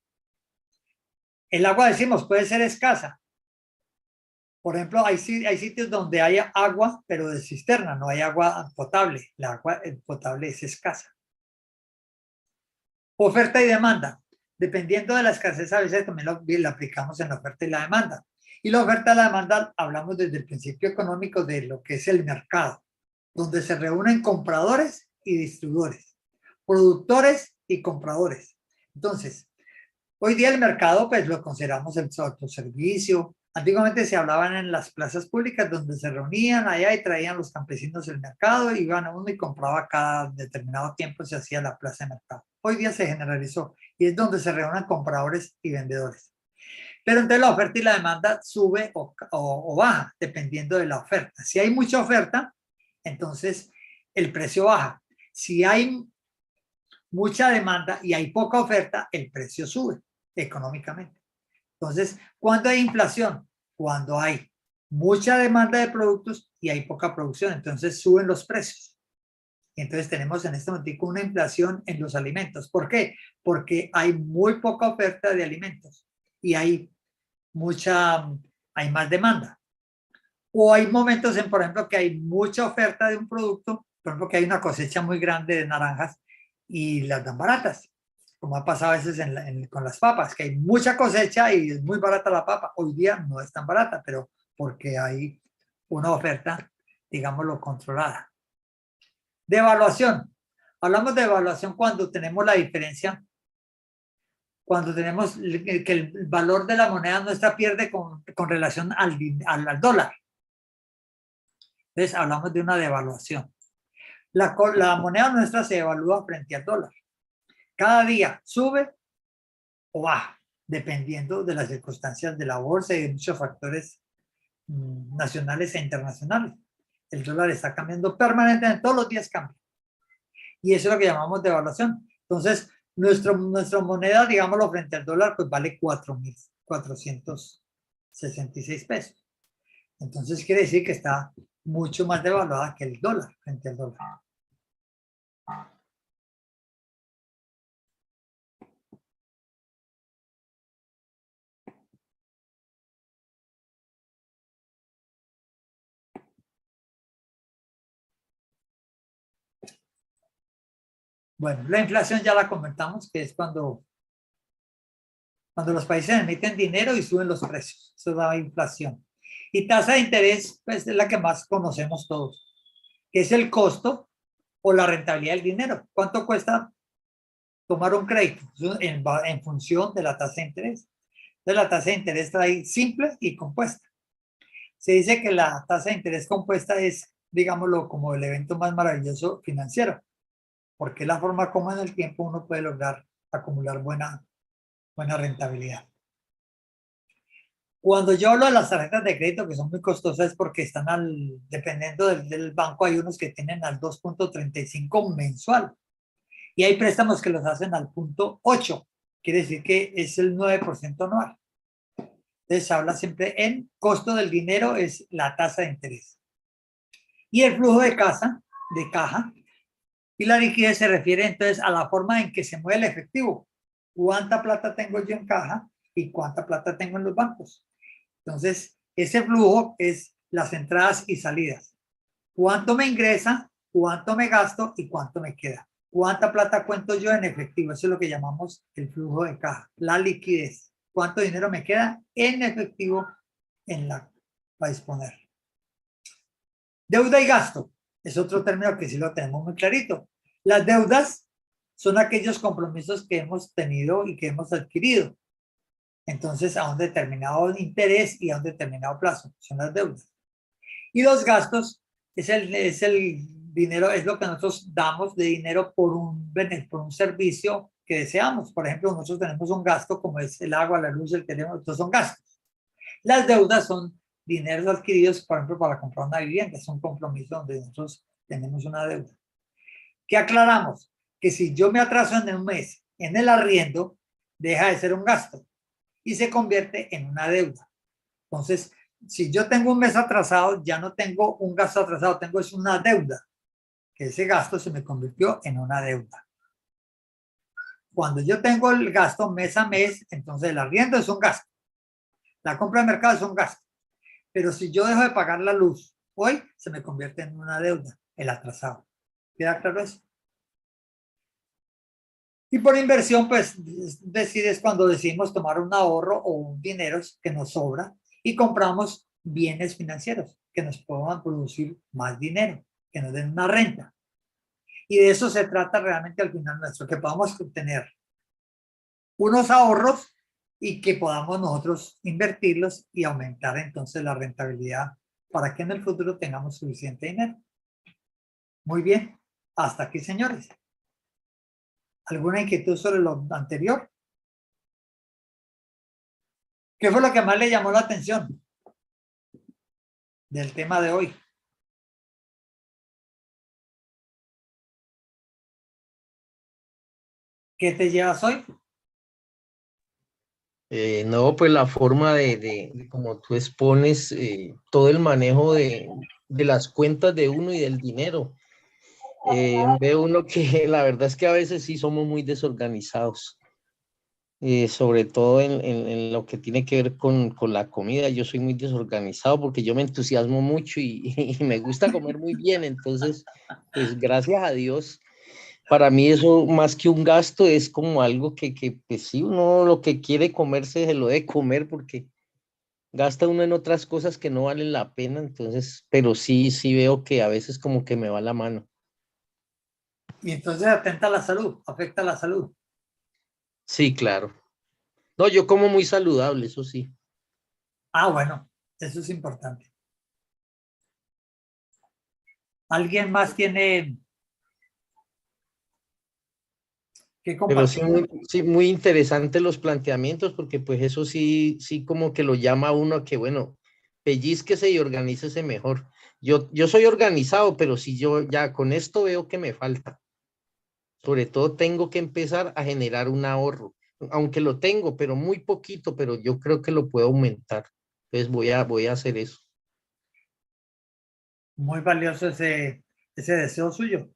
El agua, decimos, puede ser escasa. Por ejemplo, hay sitios donde hay agua, pero de cisterna, no hay agua potable. La agua potable es escasa. Oferta y demanda. Dependiendo de la escasez, a veces también lo aplicamos en la oferta y la demanda. Y la oferta y la demanda hablamos desde el principio económico de lo que es el mercado, donde se reúnen compradores y distribuidores, productores y compradores. Entonces, hoy día el mercado pues lo consideramos el autoservicio. Antiguamente se hablaban en las plazas públicas donde se reunían allá y traían los campesinos del mercado, iban a uno y compraba cada determinado tiempo, se hacía la plaza de mercado. Hoy día se generalizó y es donde se reúnen compradores y vendedores. Pero entonces la oferta y la demanda sube o baja dependiendo de la oferta. Si hay mucha oferta, entonces el precio baja. Si hay mucha demanda y hay poca oferta, el precio sube económicamente. Entonces, ¿cuándo hay inflación? Cuando hay mucha demanda de productos y hay poca producción, entonces suben los precios. Entonces tenemos en este momento una inflación en los alimentos. ¿Por qué? Porque hay muy poca oferta de alimentos y hay más demanda. O hay momentos por ejemplo, que hay mucha oferta de un producto, por ejemplo, que hay una cosecha muy grande de naranjas y las dan baratas, como ha pasado a veces con las papas, que hay mucha cosecha y es muy barata la papa. Hoy día no es tan barata, pero porque hay una oferta, digámoslo, controlada. Devaluación. Hablamos de devaluación cuando tenemos la diferencia, cuando tenemos que el valor de la moneda nuestra pierde con relación al dólar. Entonces hablamos de una devaluación. La moneda nuestra se devalúa frente al dólar. Cada día sube o baja, dependiendo de las circunstancias de la bolsa y de muchos factores nacionales e internacionales. El dólar está cambiando permanentemente, todos los días cambia. Y eso es lo que llamamos devaluación. Entonces, nuestra moneda, digámoslo, frente al dólar, pues vale 4.466 pesos. Entonces quiere decir que está mucho más devaluada que el dólar frente al dólar. Bueno, la inflación ya la comentamos, que es cuando los países emiten dinero y suben los precios. Eso da inflación. Y tasa de interés, pues es la que más conocemos todos, que es el costo o la rentabilidad del dinero. ¿Cuánto cuesta tomar un crédito? En función de la tasa de interés. Entonces la tasa de interés está ahí simple y compuesta. Se dice que la tasa de interés compuesta es, digámoslo, como el evento más maravilloso financiero, porque es la forma como en el tiempo uno puede lograr acumular buena rentabilidad. Cuando yo hablo de las tarjetas de crédito que son muy costosas es porque están dependiendo del banco, hay unos que tienen al 2.35 mensual y hay préstamos que los hacen al 0.8, quiere decir que es el 9% anual. Entonces se habla siempre en costo del dinero, es la tasa de interés. Y el flujo de caja y la liquidez se refiere entonces a la forma en que se mueve el efectivo. ¿Cuánta plata tengo yo en caja y cuánta plata tengo en los bancos? Entonces, ese flujo es las entradas y salidas. ¿Cuánto me ingresa? ¿Cuánto me gasto? ¿Y cuánto me queda? ¿Cuánta plata cuento yo en efectivo? Eso es lo que llamamos el flujo de caja, la liquidez. ¿Cuánto dinero me queda en efectivo para disponer? Deuda y gasto es otro término que sí lo tenemos muy clarito. Las deudas son aquellos compromisos que hemos tenido y que hemos adquirido. Entonces, a un determinado interés y a un determinado plazo, son las deudas. Y los gastos es el dinero, es lo que nosotros damos de dinero por un servicio que deseamos. Por ejemplo, nosotros tenemos un gasto como es el agua, la luz, el teléfono, estos son gastos. Las deudas son dineros adquiridos, por ejemplo, para comprar una vivienda, es un compromiso donde nosotros tenemos una deuda. ¿Qué aclaramos? Que si yo me atraso en un mes en el arriendo, deja de ser un gasto y se convierte en una deuda. Entonces, si yo tengo un mes atrasado, ya no tengo un gasto atrasado, tengo es una deuda, que ese gasto se me convirtió en una deuda. Cuando yo tengo el gasto mes a mes, entonces el arriendo es un gasto. La compra de mercado es un gasto. Pero si yo dejo de pagar la luz hoy, se me convierte en una deuda, el atrasado. ¿Queda claro eso? Y por inversión, pues decides cuando decidimos tomar un ahorro o un dinero que nos sobra y compramos bienes financieros que nos puedan producir más dinero, que nos den una renta. Y de eso se trata realmente al final nuestro, que podamos tener unos ahorros y que podamos nosotros invertirlos y aumentar entonces la rentabilidad para que en el futuro tengamos suficiente dinero. Muy bien, hasta aquí, señores. ¿Alguna inquietud sobre lo anterior? ¿Qué fue lo que más le llamó la atención del tema de hoy? ¿Qué te llevas hoy? No, pues la forma de como tú expones todo el manejo de las cuentas de uno y del dinero. Ve uno que la verdad es que a veces sí somos muy desorganizados, sobre todo en lo que tiene que ver con la comida. Yo soy muy desorganizado porque yo me entusiasmo mucho y me gusta comer muy bien. Entonces, pues gracias a Dios. Para mí eso más que un gasto es como algo que pues sí, uno lo que quiere comerse se lo debe comer porque gasta uno en otras cosas que no valen la pena, entonces, pero sí veo que a veces como que me va la mano. Y entonces atenta a la salud, afecta a la salud. Sí, claro. No, yo como muy saludable, eso sí. Ah, bueno, eso es importante. ¿Alguien más tiene que Pero sí compartir? sí, muy interesante los planteamientos porque pues eso sí como que lo llama a uno a que bueno, pellizquese y organícese mejor. Yo soy organizado, pero si yo ya con esto veo que me falta. Sobre todo tengo que empezar a generar un ahorro, aunque lo tengo, pero muy poquito, pero yo creo que lo puedo aumentar. Entonces voy a hacer eso. Muy valioso ese deseo suyo.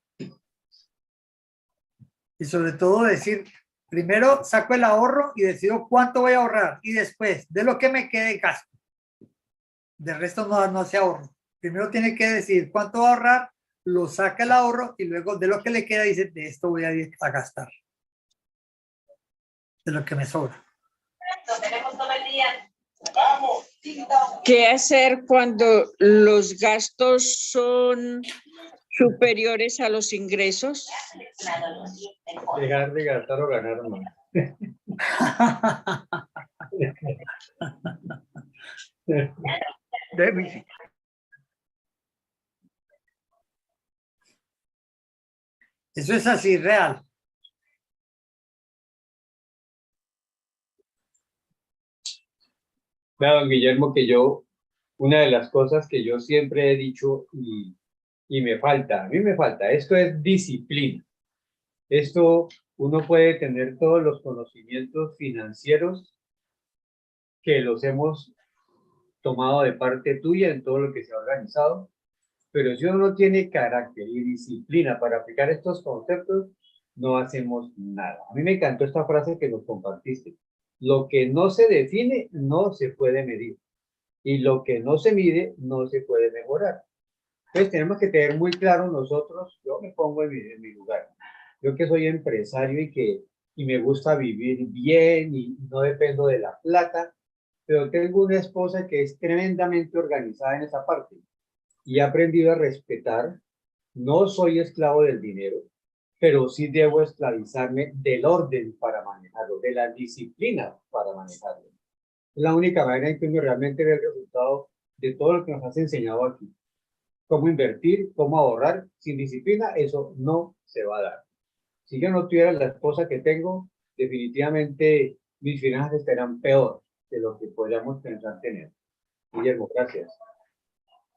Y sobre todo decir, primero saco el ahorro y decido cuánto voy a ahorrar. Y después, de lo que me quede, gasto. De resto no se ahorro. Primero tiene que decir cuánto va a ahorrar, lo saca el ahorro y luego de lo que le queda dice, de esto voy a gastar. De lo que me sobra. ¿Qué hacer cuando los gastos son superiores a los ingresos? Dejar de gastar o ganar más. Déficit. Eso es así, real. Claro, don Guillermo, que una de las cosas que yo siempre he dicho y me falta, a mí me falta, esto es disciplina. Esto, uno puede tener todos los conocimientos financieros que los hemos tomado de parte tuya en todo lo que se ha organizado, pero si uno no tiene carácter y disciplina para aplicar estos conceptos, no hacemos nada. A mí me encantó esta frase que nos compartiste. Lo que no se define no se puede medir y lo que no se mide no se puede mejorar. Entonces tenemos que tener muy claro nosotros, yo me pongo en mi lugar. Yo que soy empresario y me gusta vivir bien y no dependo de la plata, pero tengo una esposa que es tremendamente organizada en esa parte y he aprendido a respetar. No soy esclavo del dinero, pero sí debo esclavizarme del orden para manejarlo, de la disciplina para manejarlo. Es la única manera en que uno realmente ve el resultado de todo lo que nos has enseñado aquí. Cómo invertir, cómo ahorrar. Sin disciplina, eso no se va a dar. Si yo no tuviera la esposa que tengo, definitivamente mis finanzas estarán peor de lo que podríamos pensar tener. Guillermo, gracias.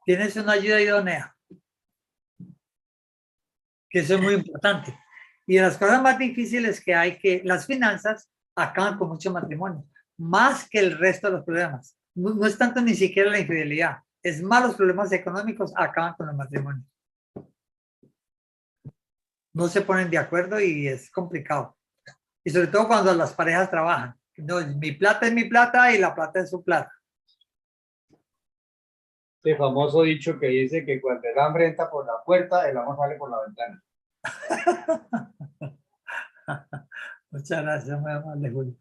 Tienes una ayuda idónea, que eso es muy importante. Y de las cosas más difíciles que hay, que las finanzas acaban con muchos matrimonios, más que el resto de los problemas. No, no es tanto ni siquiera la infidelidad, es más los problemas económicos acaban con los matrimonios. No se ponen de acuerdo y es complicado. Y sobre todo cuando las parejas trabajan. No, mi plata es mi plata y la plata es su plata. Este famoso dicho que dice que cuando el hambre entra por la puerta, el amor sale por la ventana. Muchas gracias, muy amable, Julio.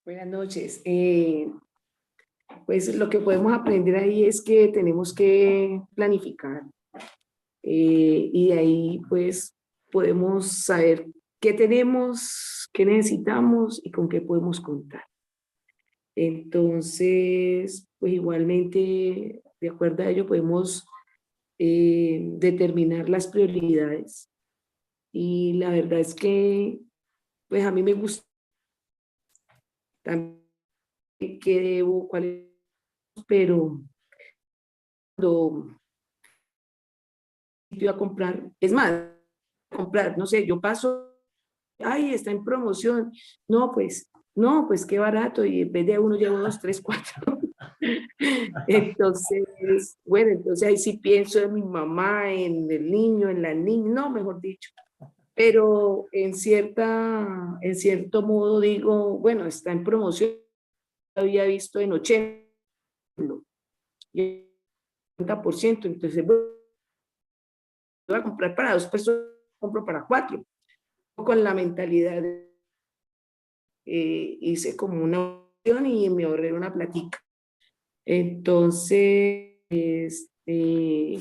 Buenas noches. Pues lo que podemos aprender ahí es que tenemos que planificar y de ahí pues podemos saber qué tenemos, qué necesitamos y con qué podemos contar. Entonces, pues igualmente, de acuerdo a ello, podemos determinar las prioridades. Y la verdad es que, pues a mí me gusta también qué debo, cuál es, pero cuando iba a comprar, es más, comprar, no sé, yo paso, ay, está en promoción, no, pues qué barato, y en vez de uno llevo 2, 3, 4. Entonces, bueno, entonces ahí sí pienso en mi mamá, en el niño, en la niña, no, mejor dicho. Pero en cierto modo digo, bueno, está en promoción, había visto en 80, y 50%, entonces voy a comprar para 2 personas, compro para 4. Con la mentalidad hice como una opción y me ahorré una platica. Entonces, de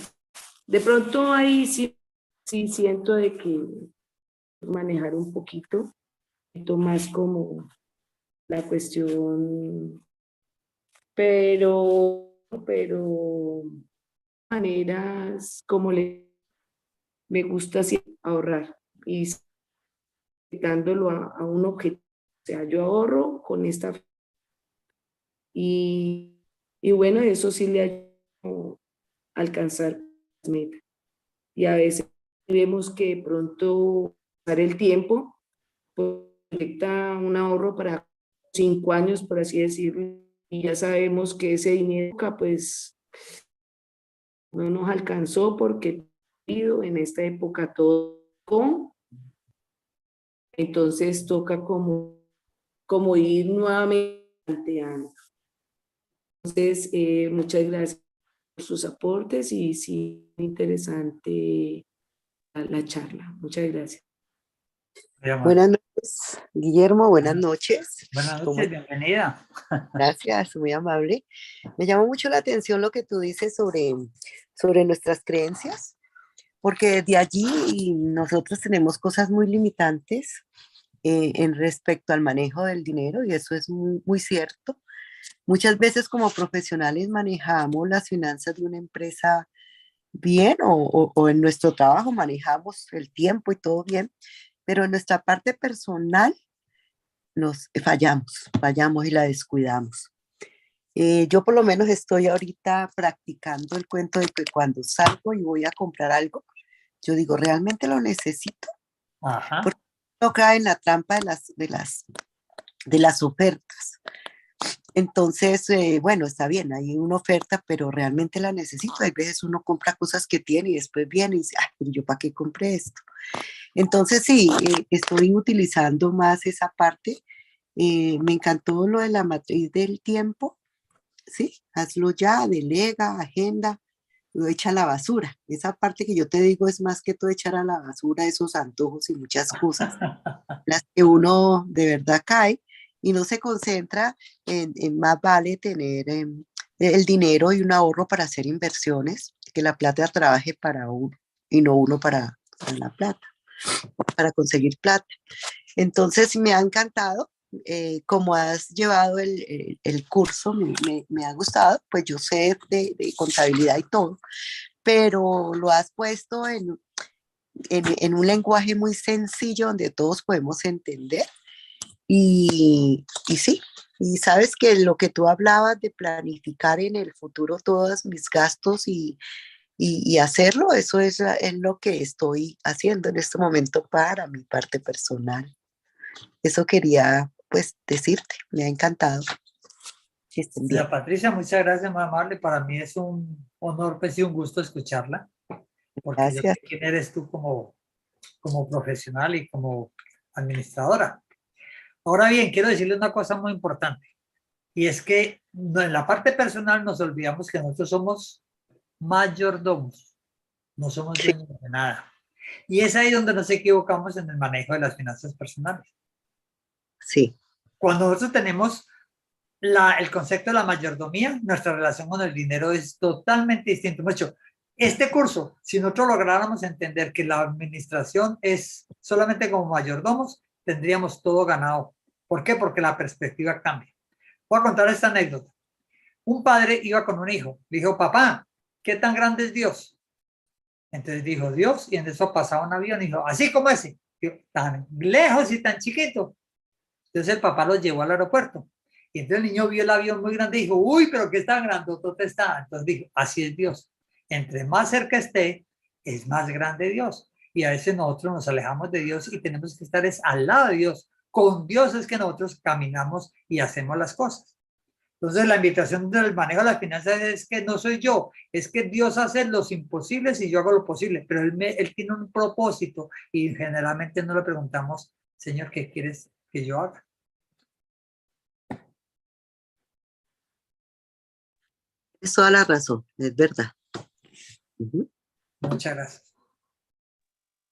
pronto ahí sí siento de que manejar un poquito más como la cuestión, pero maneras como me gusta así ahorrar y dándolo a un objetivo. O sea, yo ahorro con esta y bueno, eso sí le ayuda a alcanzar las metas. Y a veces vemos que de pronto pasar el tiempo proyecta un ahorro para 5 años, por así decirlo, y ya sabemos que ese dinero pues no nos alcanzó porque en esta época todo con, entonces toca como ir nuevamente planteando. Entonces, muchas gracias por sus aportes y sí, interesante la charla. Muchas gracias. Buenas noches, Guillermo, buenas noches. Buenas noches, bienvenida. Gracias, muy amable. Me llama mucho la atención lo que tú dices sobre nuestras creencias, porque de allí nosotros tenemos cosas muy limitantes en respecto al manejo del dinero y eso es muy, muy cierto. Muchas veces como profesionales manejamos las finanzas de una empresa bien o en nuestro trabajo manejamos el tiempo y todo bien, pero en nuestra parte personal nos fallamos y la descuidamos. Yo por lo menos estoy ahorita practicando el cuento de que cuando salgo y voy a comprar algo, yo digo, ¿realmente lo necesito? Ajá. Porque no cae en la trampa de las ofertas. Entonces, bueno, está bien, hay una oferta, pero realmente la necesito. Hay veces uno compra cosas que tiene y después viene y dice, ay, pero yo para qué compré esto. Entonces, sí, estoy utilizando más esa parte. Me encantó lo de la matriz del tiempo. Sí, hazlo ya, delega, agenda, lo echa a la basura. Esa parte que yo te digo es más que todo echar a la basura esos antojos y muchas cosas, las que uno de verdad cae y no se concentra en más vale tener el dinero y un ahorro para hacer inversiones, que la plata trabaje para uno y no uno para la plata, para conseguir plata. Entonces me ha encantado como has llevado el curso, me ha gustado, pues yo sé de contabilidad y todo, pero lo has puesto en un lenguaje muy sencillo donde todos podemos entender. Y sí, y sabes que lo que tú hablabas de planificar en el futuro todos mis gastos y hacerlo, eso es lo que estoy haciendo en este momento para mi parte personal. Eso quería pues decirte, me ha encantado. Que estén bien. Señora Patricia, muchas gracias, muy amable. Para mí es un honor, pues, y un gusto escucharla, porque yo Gracias. sé quién eres tú como profesional y como administradora. Ahora bien, quiero decirle una cosa muy importante, y es que en la parte personal nos olvidamos que nosotros somos mayordomos, no somos dueños de nada. Y es ahí donde nos equivocamos en el manejo de las finanzas personales. Sí. Cuando nosotros tenemos el concepto de la mayordomía, nuestra relación con el dinero es totalmente distinto. Mucho. Este curso, si nosotros lográramos entender que la administración es solamente como mayordomos, tendríamos todo ganado. ¿Por qué? Porque la perspectiva cambia. Voy a contar esta anécdota. Un padre iba con un hijo. Le dijo, papá, ¿qué tan grande es Dios? Entonces dijo, Dios, y en eso pasaba un avión y dijo, así como ese, tan lejos y tan chiquito. Entonces el papá los llevó al aeropuerto. Y entonces el niño vio el avión muy grande y dijo, uy, pero qué tan grandotote está. Entonces dijo, así es Dios. Entre más cerca esté, es más grande Dios. Y a veces nosotros nos alejamos de Dios y tenemos que estar al lado de Dios. Con Dios es que nosotros caminamos y hacemos las cosas. Entonces la invitación del manejo de las finanzas es que no soy yo, es que Dios hace los imposibles y yo hago lo posible, pero él tiene un propósito y generalmente no le preguntamos, Señor, ¿qué quieres que yo haga? Es toda la razón, es verdad. Ujú. Muchas gracias.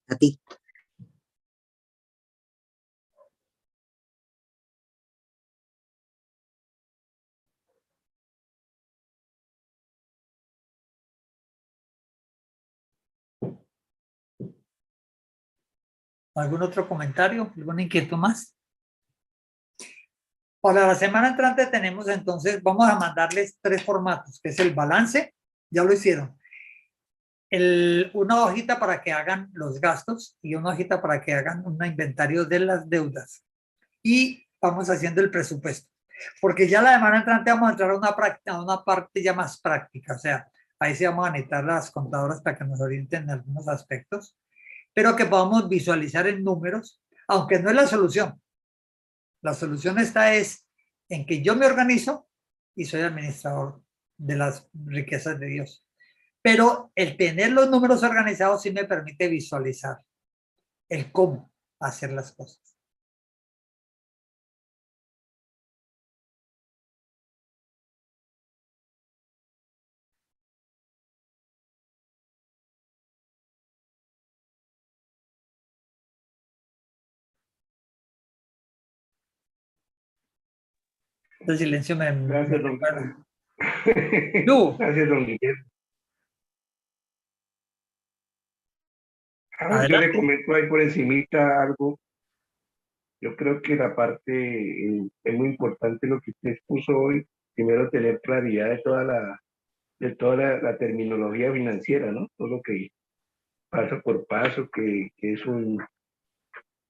A ti. ¿Algún otro comentario? ¿Alguna inquietud más? Para la semana entrante tenemos entonces, vamos a mandarles 3 formatos, que es el balance, ya lo hicieron. Una hojita para que hagan los gastos y una hojita para que hagan un inventario de las deudas. Y vamos haciendo el presupuesto. Porque ya la semana entrante vamos a entrar a una parte ya más práctica. O sea, ahí sí vamos a necesitar las contadoras para que nos orienten en algunos aspectos, pero que podamos visualizar en números, aunque no es la solución. La solución esta es en que yo me organizo y soy administrador de las riquezas de Dios. Pero el tener los números organizados sí me permite visualizar el cómo hacer las cosas. El silencio me Gracias, don recuerda. Guillermo. Gracias, don Guillermo. Yo le comento ahí por encimita algo. Yo creo que la parte es muy importante lo que usted expuso hoy. Primero, tener claridad de toda la terminología financiera, ¿no? Todo lo que paso por paso, que es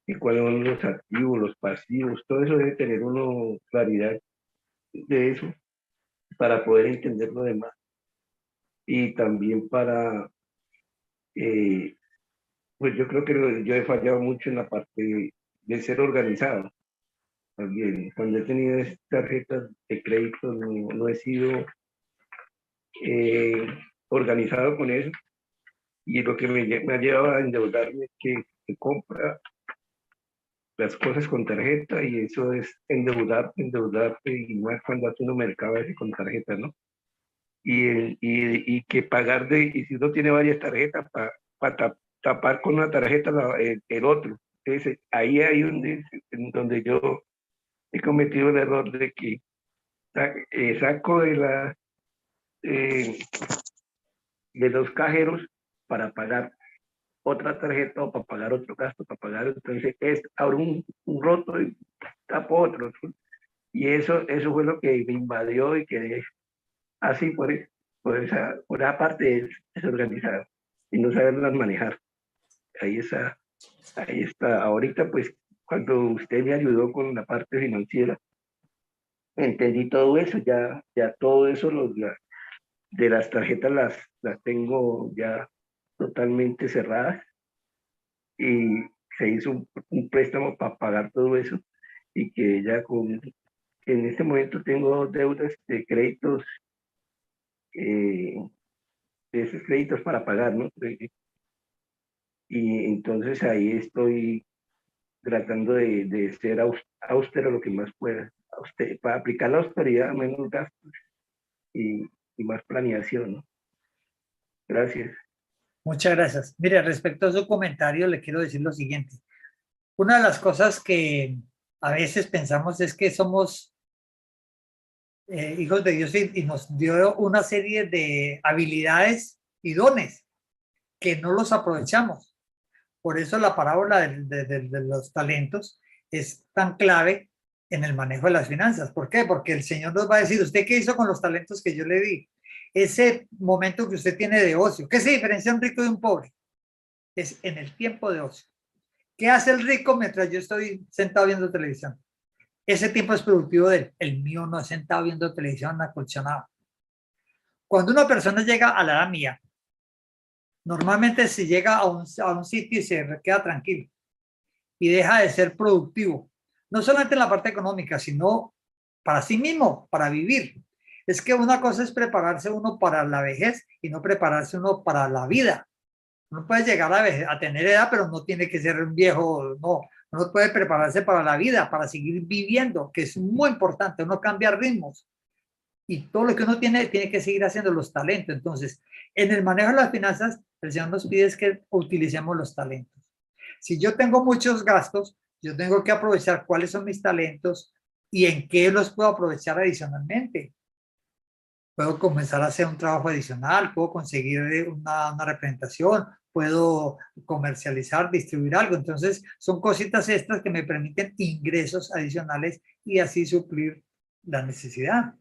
y cuáles son los activos, los pasivos, todo eso debe tener uno claridad de eso para poder entender lo demás. Y también pues yo creo que yo he fallado mucho en la parte de ser organizado. También, cuando he tenido tarjetas de crédito, no he sido organizado con eso. Y lo que me ha llevado a endeudarme es que compra las cosas con tarjeta y eso es endeudarte y más cuando hace uno mercado ese con tarjeta, ¿no? Y que pagar y si uno tiene varias tarjetas, para tapar con una tarjeta el otro. Entonces, ahí hay donde yo he cometido el error de que saco de los cajeros para pagar otra tarjeta o para pagar otro gasto, para pagar, entonces abro un roto y tapo otro. Y eso fue lo que me invadió y quedé así por esa parte desorganizada y no saberlas manejar. Ahí está. Ahorita, pues, cuando usted me ayudó con la parte financiera, entendí todo eso, ya todo eso de las tarjetas las tengo ya totalmente cerradas y se hizo un préstamo para pagar todo eso y que ya en este momento tengo deudas de créditos, de esos créditos para pagar, ¿no? Y entonces ahí estoy tratando de ser austero lo que más pueda, para aplicar la austeridad, menos gastos y más planeación, ¿no? Gracias. Muchas gracias. Mire, respecto a su comentario, le quiero decir lo siguiente. Una de las cosas que a veces pensamos es que somos hijos de Dios y nos dio una serie de habilidades y dones que no los aprovechamos. Por eso la parábola de los talentos es tan clave en el manejo de las finanzas. ¿Por qué? Porque el Señor nos va a decir, ¿usted qué hizo con los talentos que yo le di? Ese momento que usted tiene de ocio. ¿Qué se diferencia un rico de un pobre? Es en el tiempo de ocio. ¿Qué hace el rico mientras yo estoy sentado viendo televisión? Ese tiempo es productivo de él. El mío no es sentado viendo televisión acolchonado. Cuando una persona llega a la edad mía, normalmente se llega a un sitio y se queda tranquilo y deja de ser productivo, no solamente en la parte económica, sino para sí mismo, para vivir. Es que una cosa es prepararse uno para la vejez y no prepararse uno para la vida. Uno puede llegar a tener edad, pero no tiene que ser un viejo, no. Uno puede prepararse para la vida, para seguir viviendo, que es muy importante. Uno cambia ritmos y todo lo que uno tiene que seguir haciendo los talentos. Entonces, en el manejo de las finanzas, el Señor nos pide es que utilicemos los talentos. Si yo tengo muchos gastos, yo tengo que aprovechar cuáles son mis talentos y en qué los puedo aprovechar adicionalmente. Puedo comenzar a hacer un trabajo adicional, puedo conseguir una representación, puedo comercializar, distribuir algo. Entonces, son cositas extras que me permiten ingresos adicionales y así suplir la necesidad.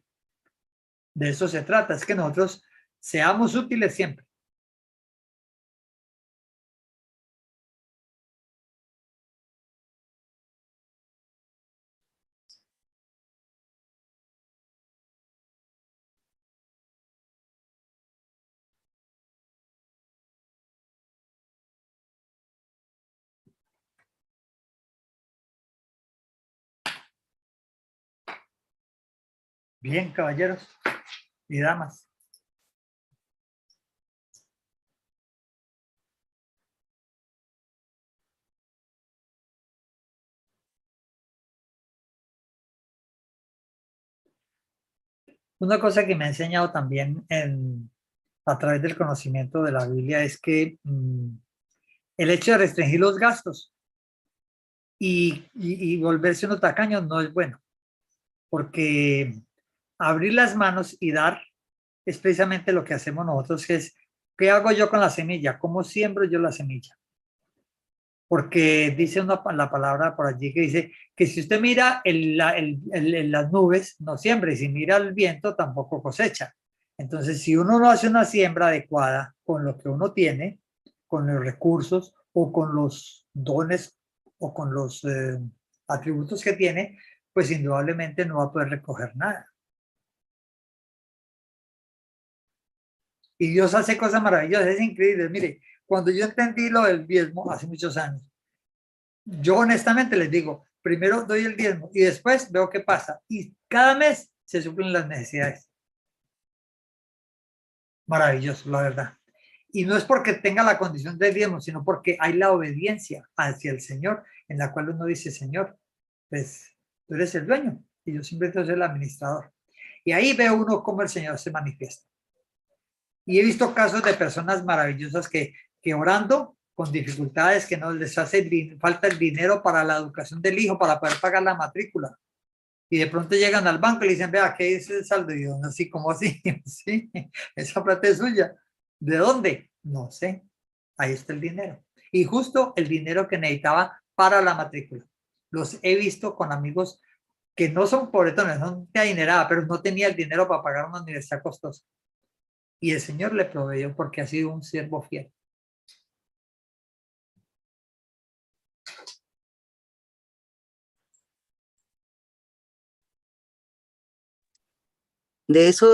De eso se trata, es que nosotros seamos útiles siempre. Bien, caballeros y damas. Una cosa que me ha enseñado también a través del conocimiento de la Biblia es que el hecho de restringir los gastos y volverse unos tacaños no es bueno, porque abrir las manos y dar es precisamente lo que hacemos nosotros, que es, ¿qué hago yo con la semilla? ¿Cómo siembro yo la semilla? Porque dice la palabra por allí que dice que si usted mira las nubes, no siembra, y si mira el viento, tampoco cosecha. Entonces, si uno no hace una siembra adecuada con lo que uno tiene, con los recursos o con los dones o con los atributos que tiene, pues indudablemente no va a poder recoger nada. Y Dios hace cosas maravillosas, es increíble. Mire, cuando yo entendí lo del diezmo hace muchos años, yo honestamente les digo, primero doy el diezmo y después veo qué pasa. Y cada mes se suplen las necesidades. Maravilloso, la verdad. Y no es porque tenga la condición del diezmo, sino porque hay la obediencia hacia el Señor, en la cual uno dice, Señor, pues tú eres el dueño y yo simplemente soy el administrador. Y ahí ve uno cómo el Señor se manifiesta. Y he visto casos de personas maravillosas que orando con dificultades, que no les hace falta el dinero para la educación del hijo, para poder pagar la matrícula. Y de pronto llegan al banco y le dicen, vea, ¿qué es el saldo? Y yo, así como así, sí, esa plata es suya. ¿De dónde? No sé. Ahí está el dinero. y justo el dinero que necesitaba para la matrícula. Los he visto con amigos que no son pobretones, son de adinerada, pero no tenía el dinero para pagar una universidad costosa. Y el Señor le proveyó porque ha sido un siervo fiel. De eso